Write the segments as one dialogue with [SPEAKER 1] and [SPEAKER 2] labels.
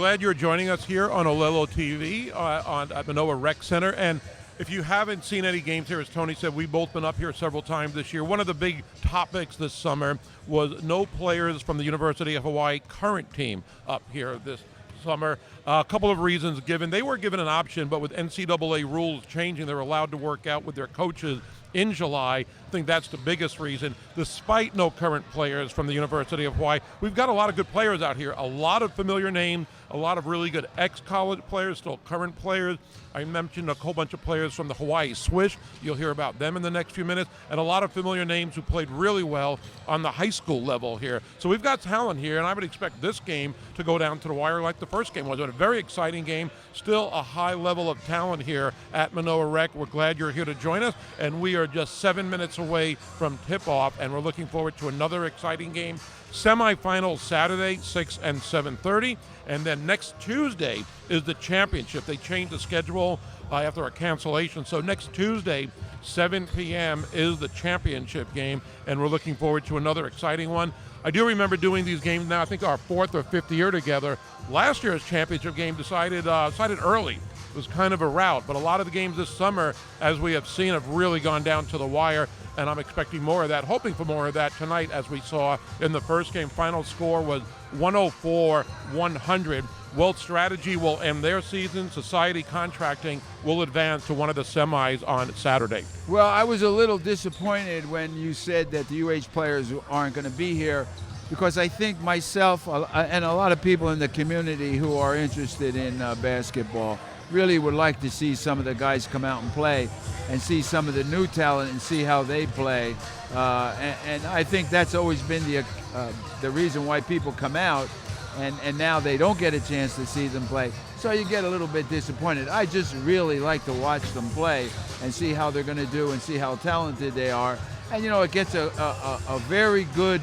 [SPEAKER 1] glad you're joining us here on Olelo TV at Manoa Rec Center. And if you haven't seen any games here, as Tony said, we've both been up here several times this year. One of the big topics this summer was no players from the University of Hawaii current team up here this summer. A couple of reasons given. They were given an option, but with NCAA rules changing, they're allowed to work out with their coaches in July. I think that's the biggest reason. Despite no current players from the University of Hawaii, we've got a lot of good players out here, a lot of familiar names, a lot of really good ex-college players, still current players. I mentioned a whole bunch of players from the Hawaii Swish. You'll hear about them in the next few minutes, and a lot of familiar names who played really well on the high school level here. So we've got talent here, and I would expect this game to go down to the wire like the first game was. A very exciting game, still a high level of talent here at Manoa Rec. We're glad you're here to join us, and we are just 7 minutes away from tip-off, and we're looking forward to another exciting game. Semifinals Saturday, 6 and 7:30, and then next Tuesday is the championship. They changed the schedule after a cancellation, so next Tuesday, 7 p.m. is the championship game, and we're looking forward to another exciting one. I do remember doing these games now, I think our 4th or 5th year together. Last year's championship game decided early. It was kind of a rout, but a lot of the games this summer, as we have seen, have really gone down to the wire, and I'm expecting more of that, hoping for more of that tonight, as we saw in the first game. Final score was 104-100. Wealth Strategy will end their season. Society Contracting will advance to one of the semis on Saturday.
[SPEAKER 2] Well, I was a little disappointed when you said that the UH players aren't going to be here, because I think myself and a lot of people in the community who are interested in basketball really would like to see some of the guys come out and play and see some of the new talent and see how they play. And I think that's always been the reason why people come out, and now they don't get a chance to see them play. So you get a little bit disappointed. I just really like to watch them play and see how they're going to do and see how talented they are. And, you know, it gets a very good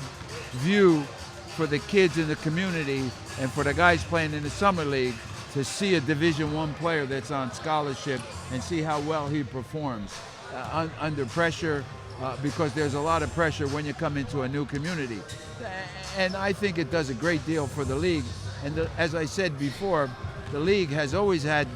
[SPEAKER 2] view for the kids in the community and for the guys playing in the summer league to see a Division I player that's on scholarship and see how well he performs under pressure, because there's a lot of pressure when you come into a new community. And I think it does a great deal for the league. And as I said before, the league has always had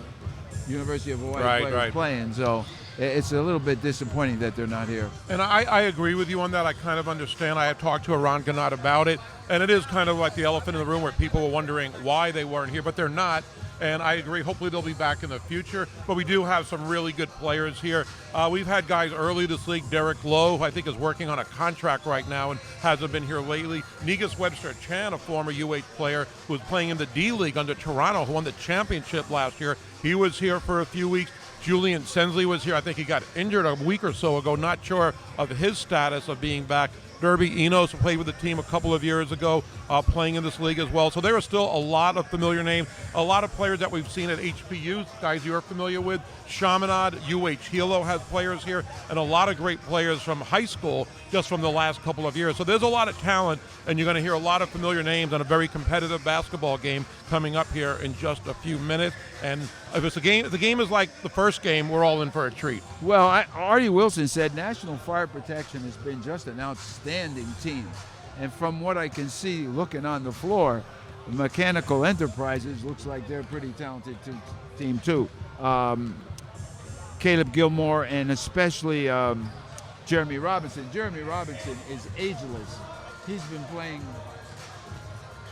[SPEAKER 2] University of Hawaii players playing, so it's a little bit disappointing that they're not here.
[SPEAKER 1] And I agree with you on that. I kind of understand. I have talked to Aran Ganat about it, and it is kind of like the elephant in the room where people were wondering why they weren't here, but they're not. And I agree. Hopefully they'll be back in the future. But we do have some really good players here. We've had guys early this league. Derek Lowe, who I think is working on a contract right now and hasn't been here lately. Negus Webster-Chan, a former UH player who was playing in the D-League under Toronto, who won the championship last year. He was here for a few weeks. Julian Sensley was here. I think he got injured a week or so ago. Not sure of his status of being back. Derby Enos, who played with the team a couple of years ago, playing in this league as well. So there are still a lot of familiar names, a lot of players that we've seen at HBU, guys you're familiar with. Chaminade, UH Hilo has players here, and a lot of great players from high school just from the last couple of years. So there's a lot of talent, and you're going to hear a lot of familiar names on a very competitive basketball game coming up here in just a few minutes. And if the game is like the first game, we're all in for a treat.
[SPEAKER 2] Well, Artie Wilson said National Fire Protection has been just an outstanding team. And from what I can see looking on the floor, Mechanical Enterprises looks like they're a pretty talented team too. Caleb Gilmore and especially Jeremy Robinson. Jeremy Robinson is ageless. He's been playing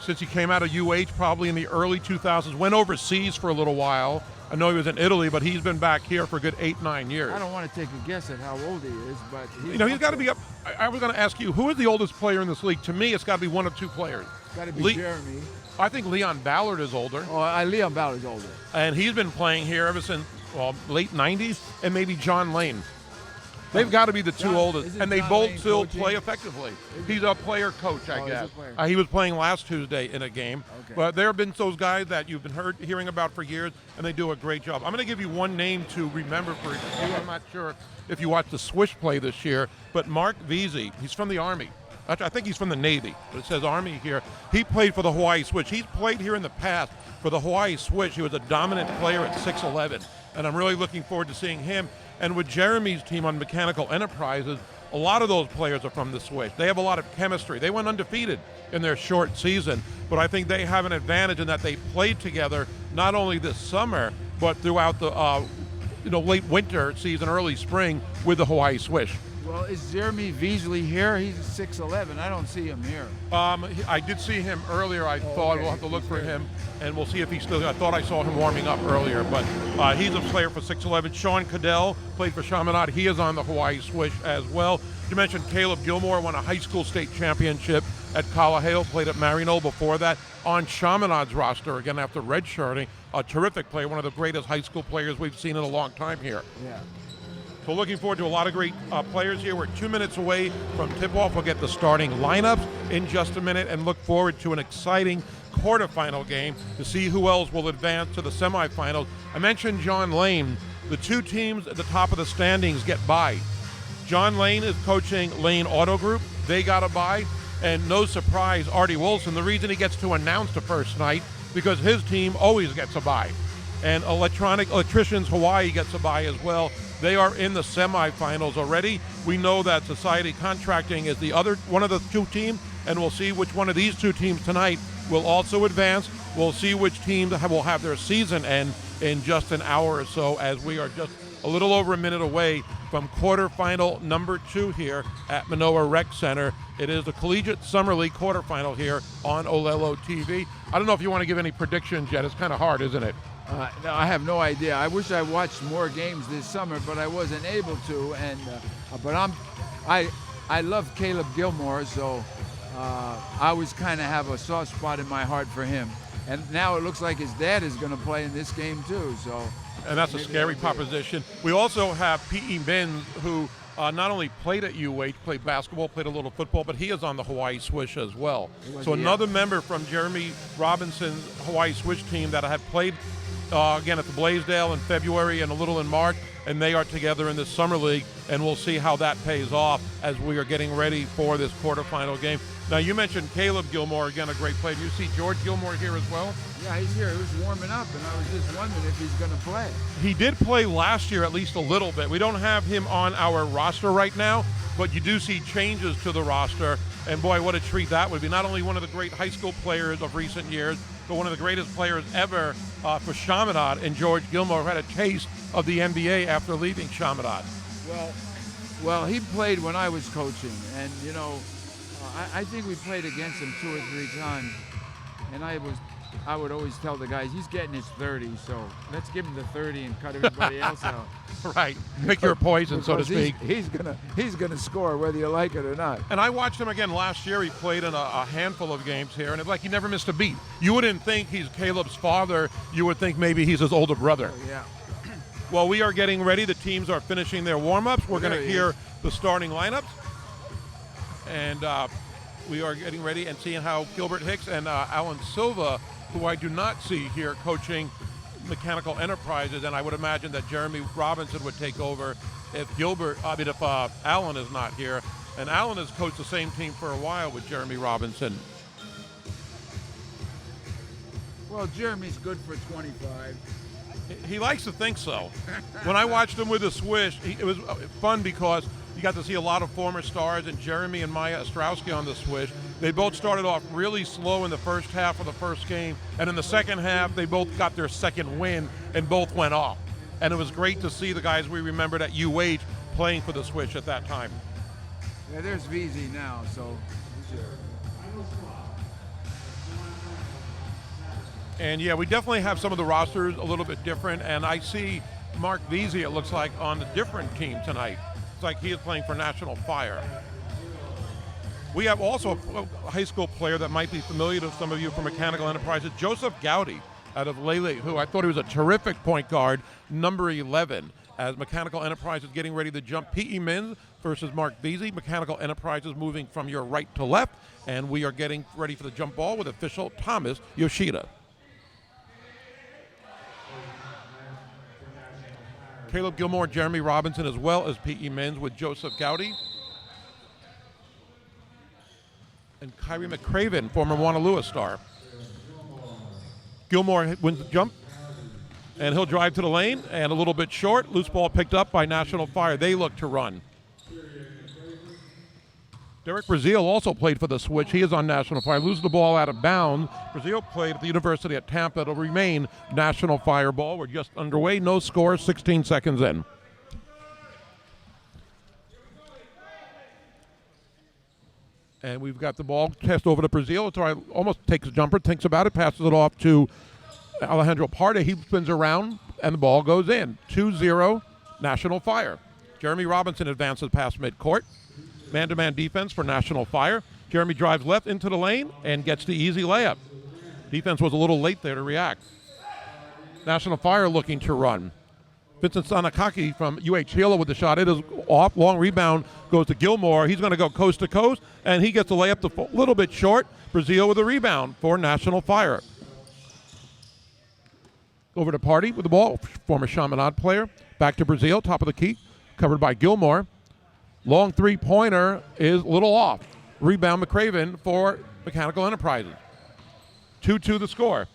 [SPEAKER 1] since he came out of UH probably in the early 2000s, went overseas for a little while. I know he was in Italy, but he's been back here for a good 8-9 years.
[SPEAKER 2] I don't want to take a guess at how old he is, but
[SPEAKER 1] he's got to be up. I was going to ask you, who is the oldest player in this league? To me, it's got to be one of two players.
[SPEAKER 2] It's got to be Jeremy.
[SPEAKER 1] I think Leon Ballard is older.
[SPEAKER 2] Oh, Leon Ballard is older.
[SPEAKER 1] And he's been playing here ever since, late 90s, and maybe John Lane. They've got to be the two oldest, and they both still play effectively. He's a player coach, I guess. He was playing last Tuesday in a game. Okay. But there have been those guys that you've been hearing about for years, and they do a great job. I'm going to give you one name to remember for you. I'm not sure if you watched the Swish play this year, but Mark Veazey, he's from the Army. Actually, I think he's from the Navy, but it says Army here. He played for the Hawaii Swish. He's played here in the past for the Hawaii Swish. He was a dominant player at 6'11", and I'm really looking forward to seeing him. And with Jeremy's team on Mechanical Enterprises, A lot of those players are from the Swish. They have a lot of chemistry. They went undefeated in their short season, but I think they have an advantage in that they played together not only this summer, but throughout the late winter season, early spring with the Hawaii Swish.
[SPEAKER 2] Well, is Jeremy Beasley here? He's 6'11". I don't see him here.
[SPEAKER 1] I did see him earlier. I thought
[SPEAKER 2] okay.
[SPEAKER 1] we'll have to look for him, and we'll see if he's still. I thought I saw him warming up earlier, but he's a player for 6'11". Sean Cadell played for Chaminade. He is on the Hawaii Swish as well. You mentioned Caleb Gilmore won a high school state championship at Kalaheo, played at Marino before that on Chaminade's roster again after redshirting. A terrific player, one of the greatest high school players we've seen in a long time here.
[SPEAKER 2] Yeah.
[SPEAKER 1] So looking forward to a lot of great players here. We're 2 minutes away from tip-off. We'll get the starting lineups in just a minute and look forward to an exciting quarterfinal game to see who else will advance to the semifinals. I mentioned John Lane. The two teams at the top of the standings get by. John Lane is coaching Lane Auto Group. They got a bye. And no surprise, Artie Wilson, the reason he gets to announce the first night, because his team always gets a bye. And Electricians Hawaii gets a bye as well. They are in the semifinals already. We know that Society Contracting is the other one of the two teams, and we'll see which one of these two teams tonight will also advance. We'll see which team will have their season end in just an hour or so, as we are just a little over a minute away from quarterfinal number 2 here at Manoa Rec Center. It is the Collegiate Summer League quarterfinal here on Olelo TV. I don't know if you want to give any predictions yet. It's kind of hard, isn't it?
[SPEAKER 2] No, I have no idea. I wish I watched more games this summer, but I wasn't able to. And but I love Caleb Gilmore, so I always kind of have a soft spot in my heart for him. And now it looks like his dad is going to play in this game too. So.
[SPEAKER 1] And that's a scary proposition. We also have P.E. Mins, who not only played at UH, played basketball, played a little football, but he is on the Hawaii Swish as well. So another member from Jeremy Robinson's Hawaii Swish team that had played again at the Blaisdell in February and a little in March, and they are together in this summer league, and we'll see how that pays off as we are getting ready for this quarterfinal game. Now, you mentioned Caleb Gilmore, again, a great player. Do you see George Gilmore here as well?
[SPEAKER 2] Yeah, he's here. He was warming up, and I was just wondering if he's going to play.
[SPEAKER 1] He did play last year at least a little bit. We don't have him on our roster right now, but you do see changes to the roster, and boy, what a treat that would be. Not only one of the great high school players of recent years, but one of the greatest players ever for Chaminade, and George Gilmore, who had a taste of the NBA after leaving Chaminade.
[SPEAKER 2] Well, he played when I was coaching, and I think we played against him 2 or 3 times, and I would always tell the guys, he's getting his 30, so let's give him the 30 and cut everybody else out.
[SPEAKER 1] Right, pick your poison, so to speak.
[SPEAKER 2] He's gonna score whether you like it or not.
[SPEAKER 1] And I watched him again last year. He played in a handful of games here, and it's like he never missed a beat. You wouldn't think he's Caleb's father. You would think maybe he's his older brother.
[SPEAKER 2] Yeah.
[SPEAKER 1] Well, we are getting ready. The teams are finishing their warm-ups. We're going to hear the starting lineups. And we are getting ready and seeing how Gilbert Hicks and Alan Silva, who I do not see here coaching Mechanical Enterprises, and I would imagine that Jeremy Robinson would take over if Alan is not here. And Alan has coached the same team for a while with Jeremy Robinson.
[SPEAKER 2] Well, Jeremy's good for 25.
[SPEAKER 1] He likes to think so. When I watched him with the Swish, it was fun because you got to see a lot of former stars, and Jeremy and Maya Ostrowski on the Swish. They both started off really slow in the first half of the first game, and in the second half, they both got their second win, and both went off. And it was great to see the guys we remembered at UH playing for the Swish at that time.
[SPEAKER 2] Yeah, there's VZ now, so.
[SPEAKER 1] And yeah, we definitely have some of the rosters a little bit different, and I see Mark Veazey, it looks like, on a different team tonight. It's like he is playing for National Fire. We have also a high school player that might be familiar to some of you from Mechanical Enterprises, Joseph Gowdy out of Lele, who I thought he was a terrific point guard, number 11, as Mechanical Enterprises getting ready to jump. P.E. Mins versus Mark Veazey. Mechanical Enterprises moving from your right to left, and we are getting ready for the jump ball with official Thomas Yoshida. Caleb Gilmore, Jeremy Robinson, as well as P.E. Mins with Joseph Gowdy. And Kyrie McCraven, former Wanalua star. Gilmore wins the jump, and he'll drive to the lane, and a little bit short. Loose ball picked up by National Fire. They look to run. Derek Brazil also played for the Switch. He is on National Fire. Loses the ball out of bounds. Brazil played at the University of Tampa. It'll remain National Fire ball. We're just underway. No score, 16 seconds in. And we've got the ball test over to Brazil. So almost takes a jumper, thinks about it, passes it off to Alejandro Parte. He spins around, and the ball goes in. 2-0, National Fire. Jeremy Robinson advances past midcourt. Man-to-man defense for National Fire. Jeremy drives left into the lane and gets the easy layup. Defense was a little late there to react. National Fire looking to run. Vincent Sanakaki from UH Hilo with the shot. It is off. Long rebound goes to Gilmore. He's going to go coast to coast, and he gets the layup a little bit short. Brazil with a rebound for National Fire. Over to Party with the ball. Former Chaminade player. Back to Brazil. Top of the key. Covered by Gilmore. Long three-pointer is a little off. Rebound McCraven for Mechanical Enterprises. 2-2 the score.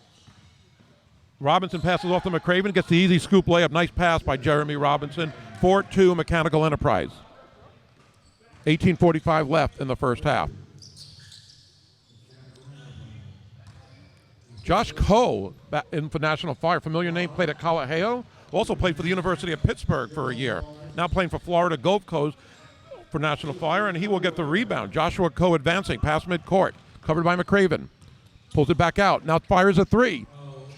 [SPEAKER 1] Robinson passes off to McCraven, gets the easy scoop layup. Nice pass by Jeremy Robinson. 4-2 Mechanical Enterprise. 18:45 left in the first half. Josh Coe in for National Fire. Familiar name, played at Kalaheo. Also played for the University of Pittsburgh for a year. Now playing for Florida Gulf Coast for National Fire, and he will get the rebound. Joshua Coe advancing past midcourt. Covered by McCraven. Pulls it back out. Now fires a three.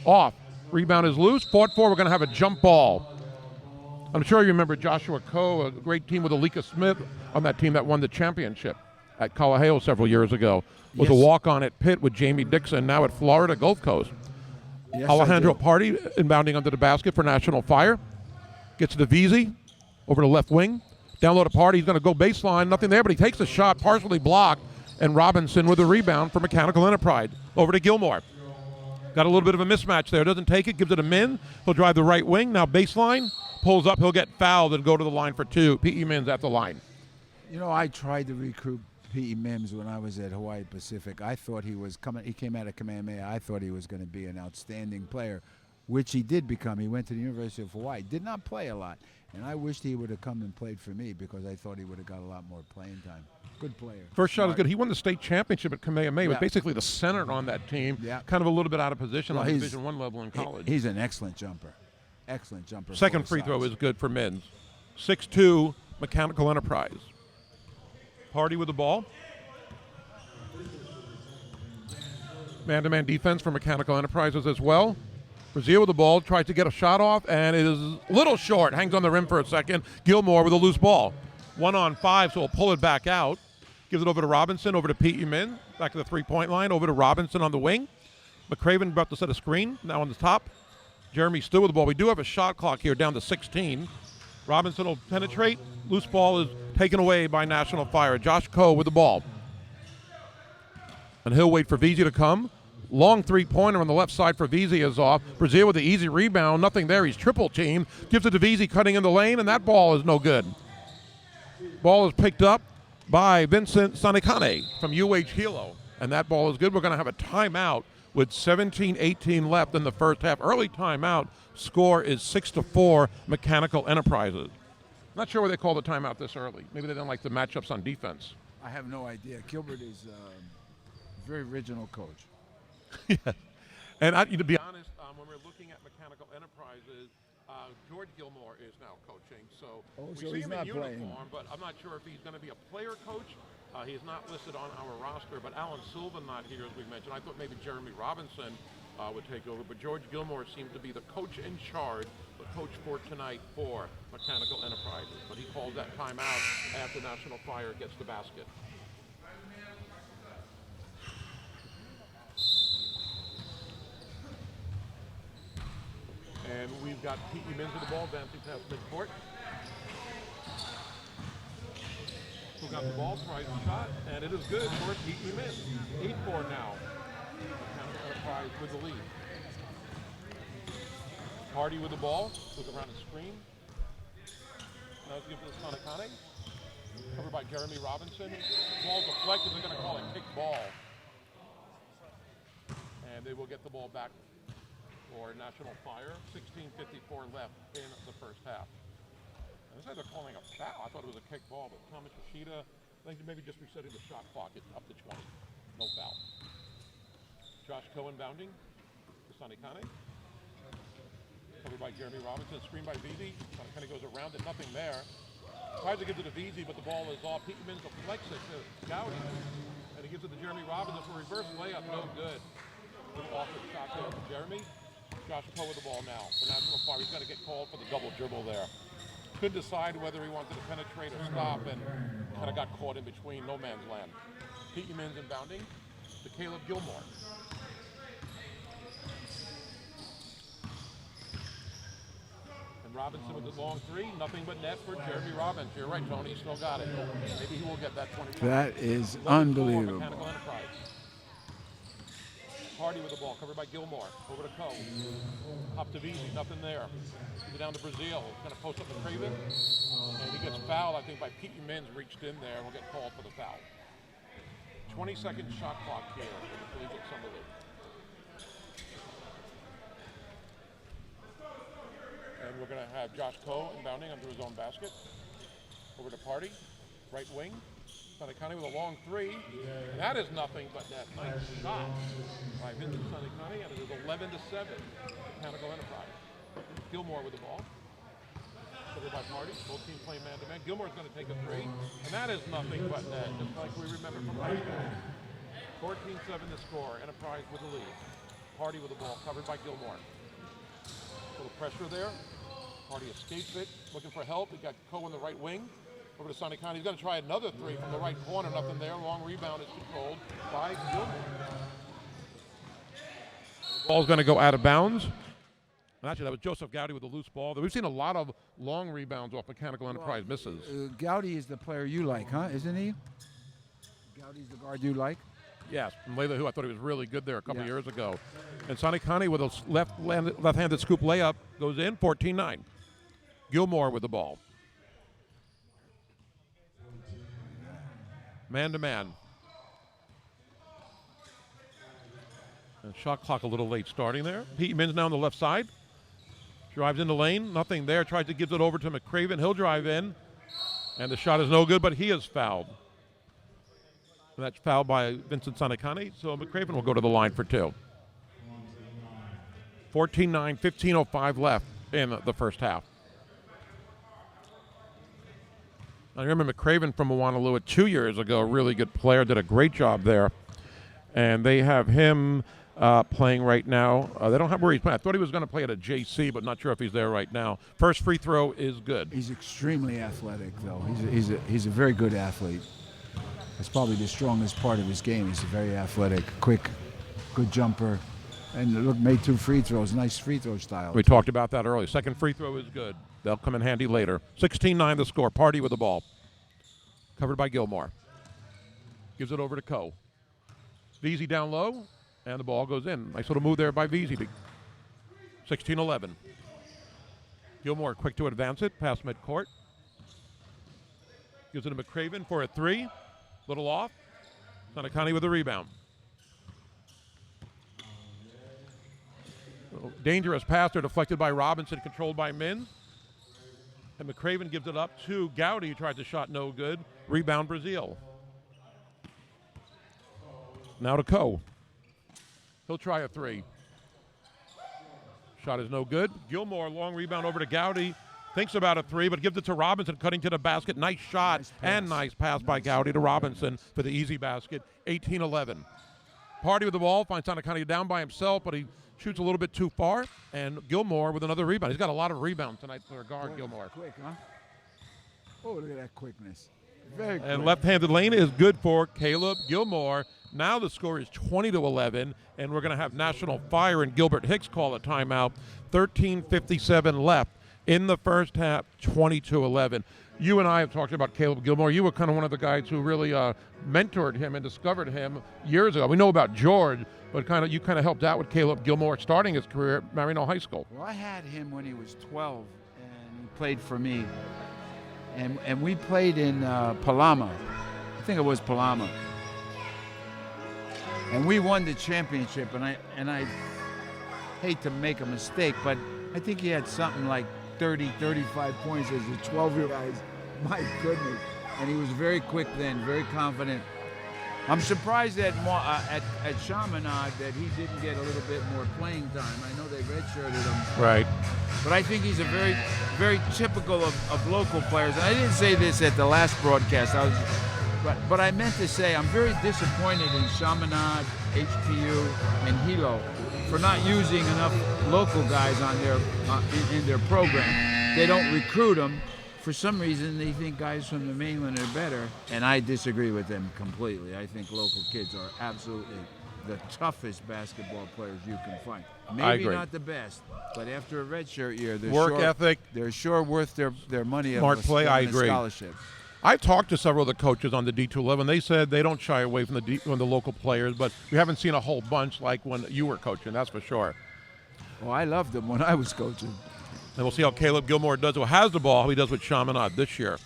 [SPEAKER 1] Off. Rebound is loose. Fought for. We're going to have a jump ball. I'm sure you remember Joshua Coe, a great team with Alika Smith on that team that won the championship at Kalaheo several years ago. Was a walk-on at Pitt with Jamie Dixon, now at Florida Gulf Coast.
[SPEAKER 2] Yes,
[SPEAKER 1] Alejandro Party inbounding under the basket for National Fire. Gets to Veazey over to left wing. Down low to Party. He's going to go baseline. Nothing there, but he takes the shot, partially blocked, and Robinson with a rebound for Mechanical Enterprise. Over to Gilmore. Got a little bit of a mismatch there. Doesn't take it, gives it a min. He'll drive the right wing. Now baseline. Pulls up. He'll get fouled and go to the line for two. P.E. Mims at the line.
[SPEAKER 2] You know, I tried to recruit P.E. Mims when I was at Hawaii Pacific. I thought he was coming. He came out of Kamehameha. I thought he was going to be an outstanding player, which he did become. He went to the University of Hawaii. Did not play a lot. And I wished he would have come and played for me because I thought he would have got a lot more playing time. Good player.
[SPEAKER 1] First shot is good. He won the state championship at Kamehameha. He was
[SPEAKER 2] Yeah.
[SPEAKER 1] basically the center on that team.
[SPEAKER 2] Yeah.
[SPEAKER 1] Kind of a little bit out of position
[SPEAKER 2] Well,
[SPEAKER 1] on
[SPEAKER 2] he's-
[SPEAKER 1] Division I level in college.
[SPEAKER 2] He's an excellent jumper. Excellent jumper.
[SPEAKER 1] Second
[SPEAKER 2] for
[SPEAKER 1] free
[SPEAKER 2] his
[SPEAKER 1] throw
[SPEAKER 2] size.
[SPEAKER 1] is good for Mims. 6-2 Mechanical Enterprise. Party with the ball. Man-to-man defense for Mechanical Enterprises as well. Brazil with the ball, tries to get a shot off, and it is a little short. Hangs on the rim for a second. Gilmore with a loose ball. 1-on-5, so he'll pull it back out. Gives it over to Robinson, over to P.E. Min. Back to the three-point line, over to Robinson on the wing. McCraven about to set a screen, now on the top. Jeremy still with the ball. We do have a shot clock here down to 16. Robinson will penetrate. Loose ball is taken away by National Fire. Josh Coe with the ball. And he'll wait for Veazey to come. Long three-pointer on the left side for Veazey is off. Brazil with the easy rebound. Nothing there. He's triple teamed. Gives it to Veazey cutting in the lane, and that ball is no good. Ball is picked up by Vincent Sanekane from UH Hilo, and that ball is good. We're going to have a timeout with 17:18 left in the first half. Early timeout. Score is 6-4 Mechanical Enterprises. Not sure why they call the timeout this early. Maybe they don't like the matchups on defense.
[SPEAKER 2] I have no idea. Gilbert is a very original coach.
[SPEAKER 1] Yes. And to be honest, when we're looking at Mechanical Enterprises, George Gilmore is now coaching. So we
[SPEAKER 2] so
[SPEAKER 1] see
[SPEAKER 2] he's
[SPEAKER 1] him in
[SPEAKER 2] not
[SPEAKER 1] uniform,
[SPEAKER 2] playing.
[SPEAKER 1] but I'm not sure if he's going to be a player coach. He's not listed on our roster, but Alan Silva not here, as we mentioned. I thought maybe Jeremy Robinson would take over, but George Gilmore seems to be the coach in charge, the coach for tonight for Mechanical Enterprises. But he calls that timeout after National Fire gets the basket. And we've got P.E. Mims with the ball, advancing past midcourt. Who got the ball, tries the shot, and it is good for P.E. Mims. 8-4 now. Mechanical Enterprise with the lead. Hardy with the ball, goes around the screen. Now it's given to Sanekane. Covered by Jeremy Robinson. Ball deflected, they're going to call it kick ball. And they will get the ball back for National Fire. 16:54 left in the first half. And this is they're calling a foul. I thought it was a kick ball, but Thomas Yoshida I think maybe just resetting the shot clock. It's up to 20. No foul. Josh Cohen bounding to Sonny Kane. Covered by Jeremy Robinson. Screen by Veazey. Kind of goes around it. Nothing there. Tries to give it to Veazey, but the ball is off. Peterman's deflects it to Gowdy. And he gives it to Jeremy Robinson for a reverse layup. No good. Off the shot there for Jeremy. Josh Cohen with the ball now for National Fire. He's got to get called for the double dribble there. Couldn't decide whether he wanted to penetrate or stop, and kind of got caught in between no man's land. Peterman's inbounding to Caleb Gilmore. Robinson with the long three, nothing but net for Jeremy Robinson. You're right, Tony, still got it. Maybe he will get that 20.
[SPEAKER 2] That is unbelievable.
[SPEAKER 1] Mechanical Enterprise. Hardy with the ball, covered by Gilmore. Over to Coe. Up to Veazey, nothing there. Give it down to Brazil. Going to post up to Craven. And he gets fouled, I think, by Pete Mins reached in there and will get called for the foul. 20-second shot clock here for the Collegiate Summer League. And we're going to have Josh Coe inbounding under his own basket. Over to Party, right wing. Sonny Kane with a long three. And that is nothing but that nice shot by Vincent Sonny Kane. And it is 11-7. Mechanical Enterprise. Gilmore with the ball. Covered by Party. Both teams playing man-to-man. Gilmore's going to take a three. And that is nothing but net, just like we remember from last game. 14-7 the score. Enterprise with the lead. Party with the ball, covered by Gilmore. A little pressure there. Hardy escapes it, looking for help. He got Coe on the right wing. Over to Sonny Kane. He's going to try another three from the right corner. Nothing there. Long rebound is controlled by Gilmore. The ball's going to go out of bounds. And actually, that was Joseph Gowdy with a loose ball. We've seen a lot of long rebounds off Mechanical Enterprise misses.
[SPEAKER 2] Gowdy is the player you like, huh? Isn't he? Gowdy's the guard you like?
[SPEAKER 1] Yes, from Leila, I thought he was really good there a couple years ago. And Sonny Kane with a left-handed scoop layup goes in, 14-9. Gilmore with the ball. Man-to-man. And shot clock a little late starting there. Pete Mins now on the left side. Drives in the lane, nothing there. Tries to give it over to McCraven. He'll drive in. And the shot is no good, but he is fouled. And that's fouled by Vincent Sonny Kane, so McCraven will go to the line for two. 14-9, 15:05 left in the first half. I remember McCraven from Moanalua 2 years ago, a really good player, did a great job there. And they have him playing right now. They don't have where he's playing. I thought he was going to play at a JC, but not sure if he's there right now. First free throw is good.
[SPEAKER 2] He's extremely athletic, though. He's a very good athlete. That's probably the strongest part of his game. He's very athletic, quick, good jumper. And look, made 2 free throws. Nice free throw style.
[SPEAKER 1] We talked about that earlier. Second free throw is good. They'll come in handy later. 16-9 the score. Party with the ball. Covered by Gilmore. Gives it over to Coe. Veazey down low, and the ball goes in. Nice little move there by Veazey. 16-11. Gilmore quick to advance it past midcourt. Gives it to McCraven for a three. Little off. Sonny Kane with a rebound. Dangerous pass there, deflected by Robinson, controlled by Mins. And McCraven gives it up to Gowdy, who tried the shot, no good. Rebound Brazil. Now to Coe. He'll try a three. Shot is no good. Gilmore, long rebound over to Gowdy. Thinks about a three, but gives it to Robinson, cutting to the basket. Nice shot and nice pass by Gowdy to Robinson for the easy basket. 18-11. Party with the ball, finds Sonny Kane down by himself, but he shoots a little bit too far. And Gilmore with another rebound. He's got a lot of rebounds tonight for guard Gilmore.
[SPEAKER 2] Quick, huh? Oh, look at that quickness. Very quick.
[SPEAKER 1] And left-handed lane is good for Caleb Gilmore. Now the score is 20-11, and we're going to have National Fire and Gilbert Hicks call a timeout. 13:57 left in the first half, 20-11. You and I have talked about Caleb Gilmore. You were kind of one of the guys who really mentored him and discovered him years ago. We know about George, but you kind of helped out with Caleb Gilmore starting his career at Marino High School.
[SPEAKER 2] Well, I had him when he was 12, and he played for me. And we played in Palama. I think it was Palama. And we won the championship, and I hate to make a mistake, but I think he had something like 30, 35 points as a 12-year-old. My goodness. and he was very quick then, very confident. I'm surprised at Chaminade that he didn't get a little bit more playing time. I know they redshirted him.
[SPEAKER 1] Right.
[SPEAKER 2] But I think he's a very, very typical of local players. And I didn't say this at the last broadcast. But I meant to say I'm very disappointed in Chaminade, HPU, and Hilo for not using enough local guys on their in their program. They don't recruit them. For some reason, they think guys from the mainland are better, and I disagree with them completely. I think local kids are absolutely the toughest basketball players you can find. Maybe not the best, but after a redshirt year, they're sure worth their money.
[SPEAKER 1] Smart play, I agree.
[SPEAKER 2] Scholarships.
[SPEAKER 1] I've talked to several of the coaches on the D211. They said they don't shy away from the local players, but we haven't seen a whole bunch like when you were coaching, that's for sure.
[SPEAKER 2] Well, I loved them when I was coaching.
[SPEAKER 1] And we'll see how Caleb Gilmore does. Who has the ball, how he does with Chaminade this year.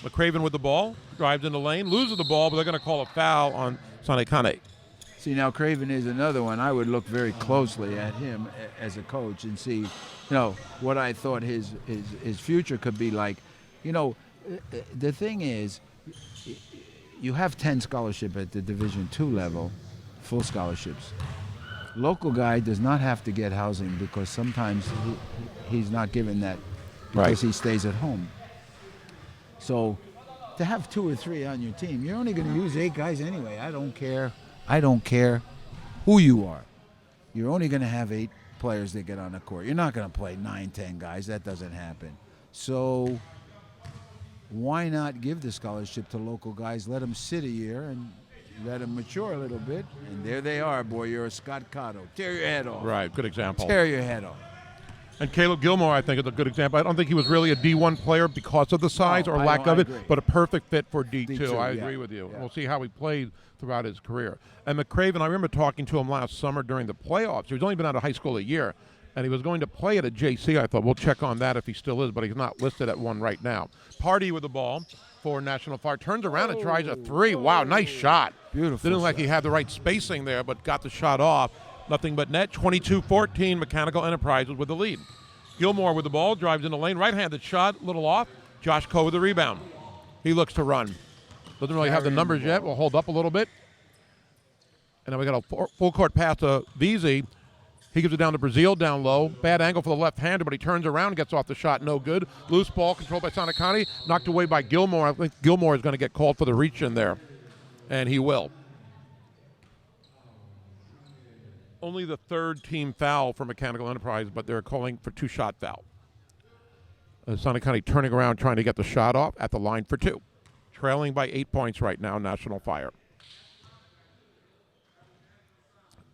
[SPEAKER 1] McCraven with the ball, drives in the lane, loses the ball, but they're going to call a foul on Sanekane.
[SPEAKER 2] See, now Craven is another one. I would look very closely at him as a coach and see, what I thought his future could be like. The thing is, you have 10 scholarship at the Division II level, full scholarships. Local guy does not have to get housing because sometimes he's not given that because he stays at home. So to have 2 or 3 on your team, you're only going to use 8 guys anyway. I don't care who you are. You're only going to have 8 players that get on the court. You're not going to play 9, 10 guys. That doesn't happen. So why not give the scholarship to local guys, let them sit a year and let them mature a little bit, and there they are, boy. You're a Scott Cotto. Tear your head off.
[SPEAKER 1] Right, good example.
[SPEAKER 2] Tear your head off.
[SPEAKER 1] And Caleb Gilmore, I think, is a good example. I don't think he was really a D1 player because of the size or lack of it, but a perfect fit for D2. I agree with you. Yeah. We'll see how he played throughout his career. And McCraven, I remember talking to him last summer during the playoffs. He's only been out of high school a year, and he was going to play at a JC. I thought, we'll check on that if he still is, but he's not listed at one right now. Party with the ball for National Fire. Turns around and tries a 3. Wow, nice shot.
[SPEAKER 2] Beautiful.
[SPEAKER 1] Didn't look like he had the right spacing there, but got the shot off. Nothing but net. 22-14, Mechanical Enterprises with the lead. Gilmore with the ball, drives in the lane. Right-handed shot, a little off. Josh Coe with the rebound. He looks to run. Doesn't really have the numbers yet. We'll hold up a little bit. And then we got a full court pass to VZ. He gives it down to Brazil, down low. Bad angle for the left-hander, but he turns around and gets off the shot. No good. Loose ball controlled by Sanekane. Knocked away by Gilmore. I think Gilmore is going to get called for the reach in there. And he will. Only the 3rd team foul for Mechanical Enterprise, but they're calling for 2-shot foul. Sanekane turning around, trying to get the shot off at the line for 2. Trailing by 8 points right now, National Fire.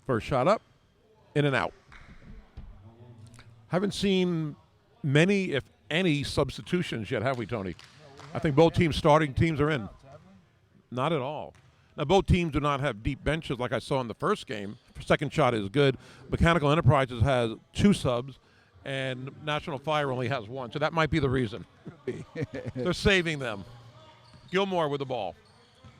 [SPEAKER 1] First shot up. In and out. Haven't seen many, if any, substitutions yet, have we, Tony? I think both starting teams are in. Not at all. Now, both teams do not have deep benches like I saw in the first game. Second shot is good. Mechanical Enterprises has 2 subs, and National Fire only has 1. So that might be the reason. They're saving them. Gilmore with the ball.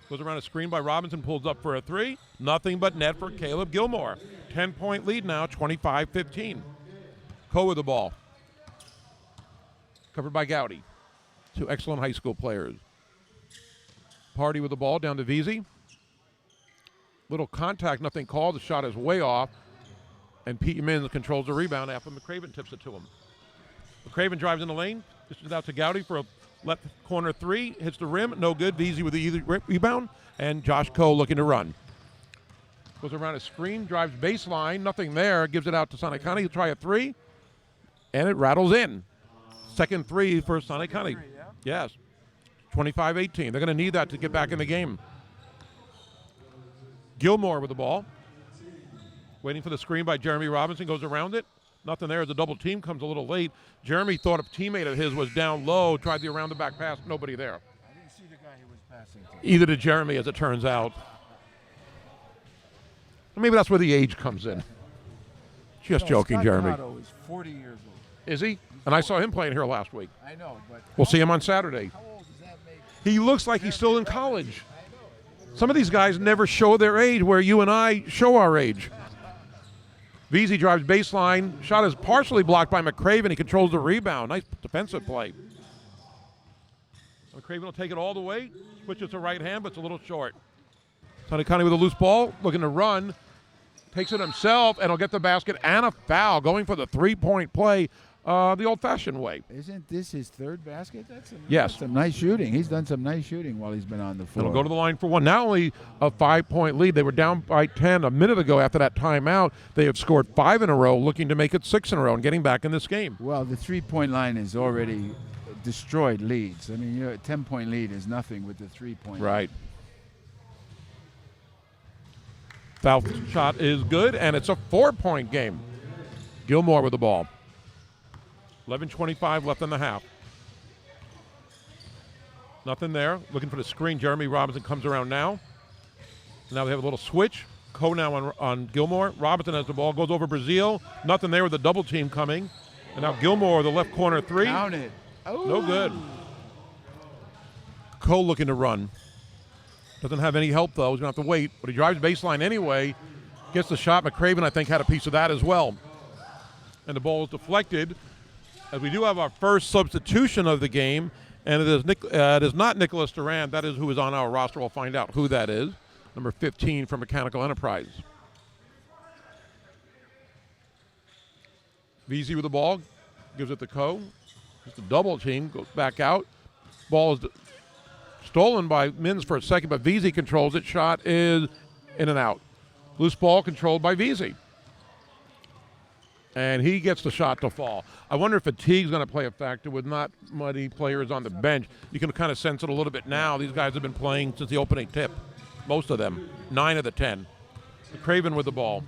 [SPEAKER 1] Goes around a screen by Robinson, pulls up for a 3. Nothing but net for Caleb Gilmore. 10-point lead now, 25-15. Coe with the ball. Covered by Gowdy. 2 excellent high school players. Party with the ball down to VZ. Little contact, nothing called. The shot is way off. And Pete Mins controls the rebound after McCraven tips it to him. McCraven drives in the lane. Dishes out to Gowdy for a left corner 3. Hits the rim. No good. VZ with the easy rebound. And Josh Coe looking to run. Goes around a screen. Drives baseline. Nothing there. Gives it out to Sanekane. He'll try a 3. And it rattles in. Second 3 for Sanekane. Yes. 25-18. They're going to need that to get back in the game. Gilmore with the ball. Waiting for the screen by Jeremy Robinson. Goes around it. Nothing there. The double team comes a little late. Jeremy thought a teammate of his was down low. Tried the around the back pass. Nobody there.
[SPEAKER 2] I didn't see the guy he was passing to.
[SPEAKER 1] Either did Jeremy, as it turns out. Maybe that's where the age comes in. Just joking,
[SPEAKER 2] Scott
[SPEAKER 1] Jeremy.
[SPEAKER 2] Cotto is 40 years old.
[SPEAKER 1] Is he? And I saw him playing here last week.
[SPEAKER 2] I know, but
[SPEAKER 1] we'll see him on Saturday.
[SPEAKER 2] How old does that make?
[SPEAKER 1] He looks like he's still in college. Some of these guys never show their age where you and I show our age. VZ drives baseline. Shot is partially blocked by McCraven. He controls the rebound. Nice defensive play. McCraven will take it all the way, switches to right hand, but it's a little short. Sonny Connie with a loose ball, looking to run. Takes it himself, and he'll get the basket and a foul, going for the three-point play the old-fashioned way.
[SPEAKER 2] Isn't this his third basket?
[SPEAKER 1] Yes.
[SPEAKER 2] That's some nice shooting. He's done some nice shooting while he's been on the floor.
[SPEAKER 1] It'll go to the line for one. Not only a 5-point lead, they were down by 10 a minute ago after that timeout. They have scored 5 in a row, looking to make it 6 in a row and getting back in this game.
[SPEAKER 2] Well, the three-point line is already destroyed leads. I mean, a 10-point lead is nothing with the three-point
[SPEAKER 1] Right. Foul shot is good, and it's a 4-point game. Gilmore with the ball. 11:25 left in the half. Nothing there. Looking for the screen. Jeremy Robinson comes around now. Now they have a little switch. Coe now on Gilmore. Robinson has the ball. Goes over Brazil. Nothing there with the double team coming. And now Gilmore, the left corner three.
[SPEAKER 2] Count it. Oh.
[SPEAKER 1] No good. Coe looking to run. Doesn't have any help, though. He's going to have to wait. But he drives baseline anyway. Gets the shot. McCraven, I think, had a piece of that as well. And the ball is deflected. As we do have our first substitution of the game, and it is not Nicholas Durant. That is who is on our roster. We'll find out who that is. Number 15 from Mechanical Enterprise. VZ with the ball. Gives it to Coe. Just a double team. Goes back out. Ball is stolen by Mins for a second, but VZ controls it. Shot is in and out. Loose ball controlled by VZ. And he gets the shot to fall. I wonder if fatigue's going to play a factor with not many players on the bench. You can kind of sense it a little bit now. These guys have been playing since the opening tip. Most of them. 9 of the 10. Craven with the ball.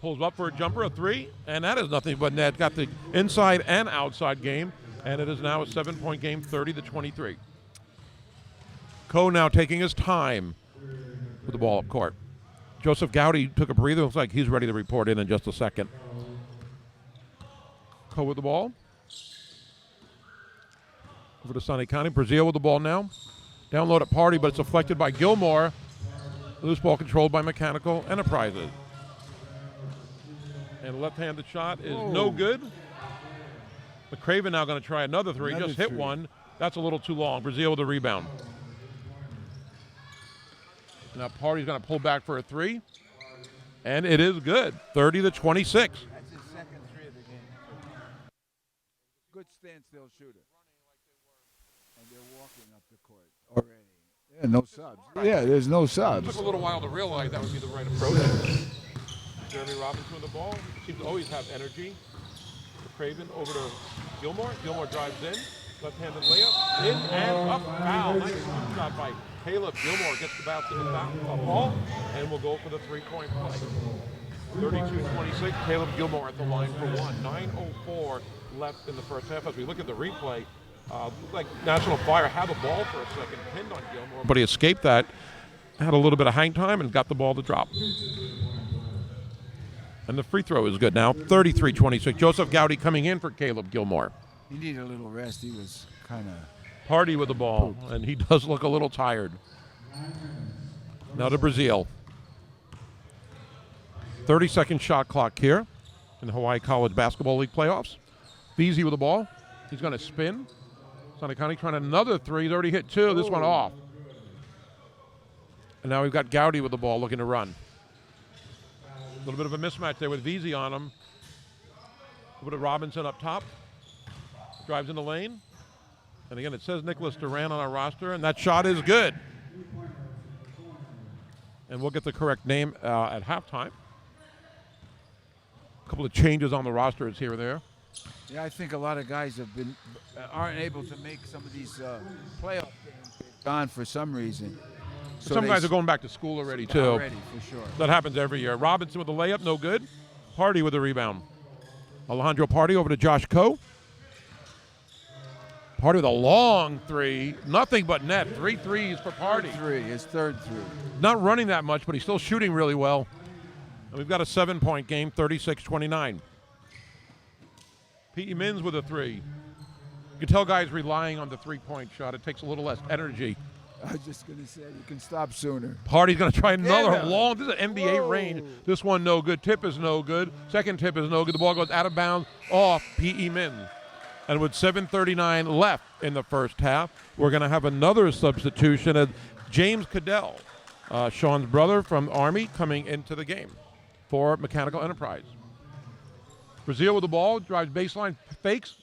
[SPEAKER 1] Pulls up for a jumper, a 3, and that is nothing but net. Got the inside and outside game, and it is now a 7-point game, 30-23. Coe now taking his time with the ball up court. Joseph Gowdy took a breather. Looks like he's ready to report in just a second. Coe with the ball. Over to Sonny Connie. Brazil with the ball now. Down low at Party, but it's deflected by Gilmore. Loose ball controlled by Mechanical Enterprises. And left-handed shot is no good. McCraven now going to try another 3. Just hit one. That's a little too long. Brazil with the rebound. Now Party's going to pull back for a 3. And it is good. 30-26.
[SPEAKER 2] That's his second 3 of the game. Good standstill shooter. And they're walking up the court already. Yeah, no subs. Yeah, there's no subs.
[SPEAKER 1] It took a little while to realize that would be the right approach. Jeremy Robinson with the ball. Seems to always have energy. Craven over to Gilmore. Gilmore drives in. Left-handed layup. In and up. Foul. Nice shot by Caleb Gilmore. Gets the basket and the ball. And we'll go for the 3-point play. 32-26. Caleb Gilmore at the line for 1. 9:04 left in the first half. As we look at the replay, looked like National Fire had the ball for a second, pinned on Gilmore. But he escaped that. Had a little bit of hang time and got the ball to drop. And the free throw is good now, 33-26. Joseph Gowdy coming in for Caleb Gilmore.
[SPEAKER 2] He needed a little rest. He was kind of...
[SPEAKER 1] Party with the ball, and he does look a little tired. Now to Brazil. 30-second shot clock here in the Hawaii College Basketball League playoffs. VZ with the ball. He's going to spin. Sonny Connie trying another 3. He's already hit 2. This one off. And now we've got Gowdy with the ball looking to run. A little bit of a mismatch there with VZ on him. Over to Robinson up top. Drives in the lane. And again, it says Nicholas Durant on our roster, and that shot is good. And we'll get the correct name at halftime. A couple of changes on the rosters here and there.
[SPEAKER 2] Yeah, I think a lot of guys aren't able to make some of these playoff games. They've gone for some reason. So
[SPEAKER 1] some guys are going back to school already, too.
[SPEAKER 2] Already, for sure.
[SPEAKER 1] That happens every year. Robinson with the layup, no good. Party with the rebound. Alejandro Party over to Josh Coe. Party with a long 3. Nothing but net. 3 threes for Party.
[SPEAKER 2] His third 3.
[SPEAKER 1] Not running that much, but he's still shooting really well. And we've got a 7-point game, 36-29. P.E. Mins with a 3. You can tell guys relying on the 3-point shot. It takes a little less energy.
[SPEAKER 2] I was just going to say, you can stop sooner.
[SPEAKER 1] Party's going to try another long. This is an NBA range. This one no good. Tip is no good. Second tip is no good. The ball goes out of bounds off P.E. Mins. And with 7:39 left in the first half, we're going to have another substitution as James Cadell, Sean's brother from Army, coming into the game for Mechanical Enterprise. Brazil with the ball, drives baseline, fakes,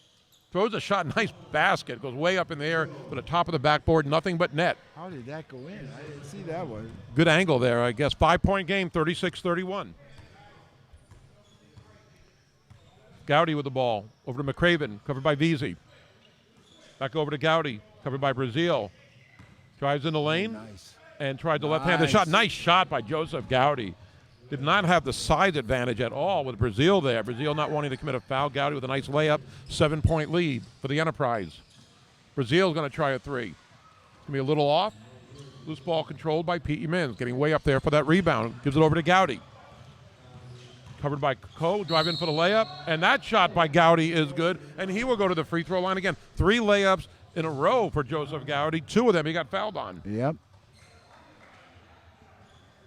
[SPEAKER 1] throws a shot, nice basket, goes way up in the air to the top of the backboard, nothing but net.
[SPEAKER 2] How did that go in? I didn't see that one.
[SPEAKER 1] Good angle there, I guess. 5-point game, 36-31. Gowdy with the ball, over to McCraven, covered by Veazey. Back over to Gowdy, covered by Brazil. Drives in the lane and tried the left-handed shot. Nice shot by Joseph Gowdy. Did not have the size advantage at all with Brazil there. Brazil not wanting to commit a foul. Gowdy with a nice layup. 7-point lead for the Enterprise. Brazil's going to try a three. Going to be a little off. Loose ball controlled by P.E. Mins. Getting way up there for that rebound. Gives it over to Gowdy. Covered by Coe. Drive in for the layup. And that shot by Gowdy is good. And he will go to the free throw line again. 3 layups in a row for Joseph Gowdy. 2 of them he got fouled on.
[SPEAKER 2] Yep.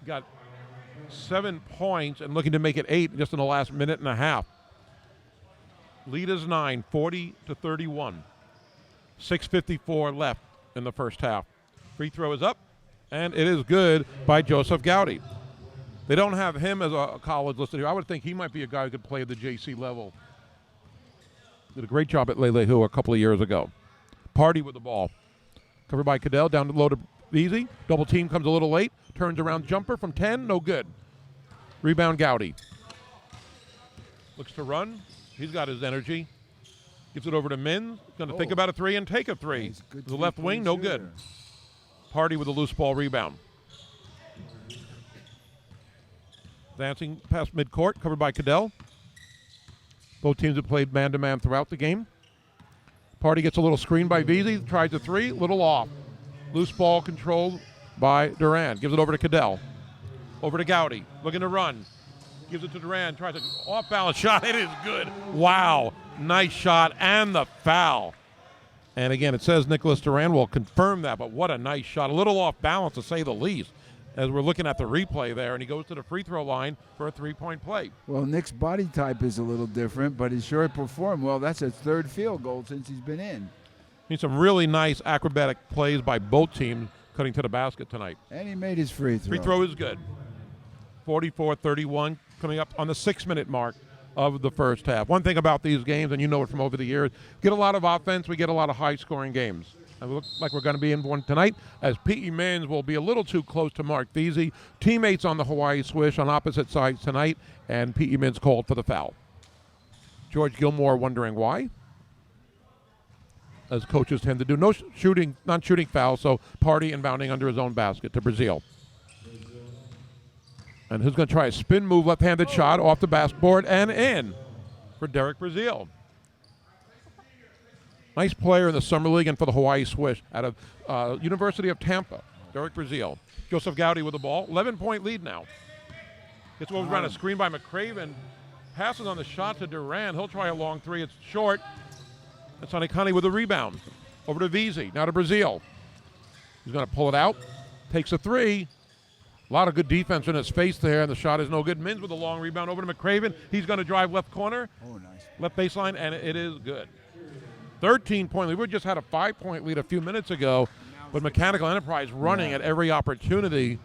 [SPEAKER 1] Got 7 points and looking to make it 8 just in the last minute and a half. Lead is 9, 40-31. 6:54 left in the first half. Free throw is up, and it is good by Joseph Gowdy. They don't have him as a college listed here. I would think he might be a guy who could play at the JC level. Did a great job at Lelehu a couple of years ago. Party with the ball. Covered by Cadell, down to low to Veazey. Double team comes a little late. Turns around jumper from 10, no good. Rebound Gowdy. Looks to run. He's got his energy. Gives it over to Mins. Going to think about a three and take a three. The left wing, no good. Party with a loose ball rebound. Advancing past midcourt, covered by Cadell. Both teams have played man-to-man throughout the game. Party gets a little screen by Veazey. Tries a three, little off. Loose ball controlled by Duran. Gives it over to Cadell. Over to Gowdy. Looking to run. Gives it to Duran. Tries an off-balance shot. It is good. Wow. Nice shot and the foul. And again, it says Nicholas Duran will confirm that, but what a nice shot. A little off balance to say the least as we're looking at the replay there, and he goes to the free throw line for a three-point play.
[SPEAKER 2] Well, Nick's body type is a little different, but he sure performed well. That's his 3rd field goal since he's been in.
[SPEAKER 1] Need some really nice acrobatic plays by both teams cutting to the basket tonight.
[SPEAKER 2] And he made his free throw.
[SPEAKER 1] Free throw is good. 44-31, coming up on the 6-minute mark of the first half. One thing about these games, and you know it from over the years, get a lot of offense, we get a lot of high-scoring games. And it looks like we're going to be in one tonight, as P.E. Mins will be a little too close to Mark Veazey. Teammates on the Hawaii Swish on opposite sides tonight, and P.E. Mins called for the foul. George Gilmore wondering why, as coaches tend to do. No shooting, non-shooting foul, so Party inbounding under his own basket to Brazil. And who's going to try a spin move, left-handed shot off the basketboard and in for Derek Brazil. Nice player in the Summer League and for the Hawaii Swish out of University of Tampa, Derek Brazil. Joseph Gowdy with the ball. 11-point lead now. Gets over around a screen by McCraven. Passes on the shot to Duran. He'll try a long three. It's short. And Sanikani with a rebound. Over to Veazey. Now to Brazil. He's going to pull it out. Takes a three. A lot of good defense in his face there, and the shot is no good. Mins with a long rebound over to McCraven. He's going to drive left corner.
[SPEAKER 2] Oh, nice.
[SPEAKER 1] Left baseline, and it is good. 13-point lead. We just had a 5-point lead a few minutes ago, but Mechanical Enterprise running at every opportunity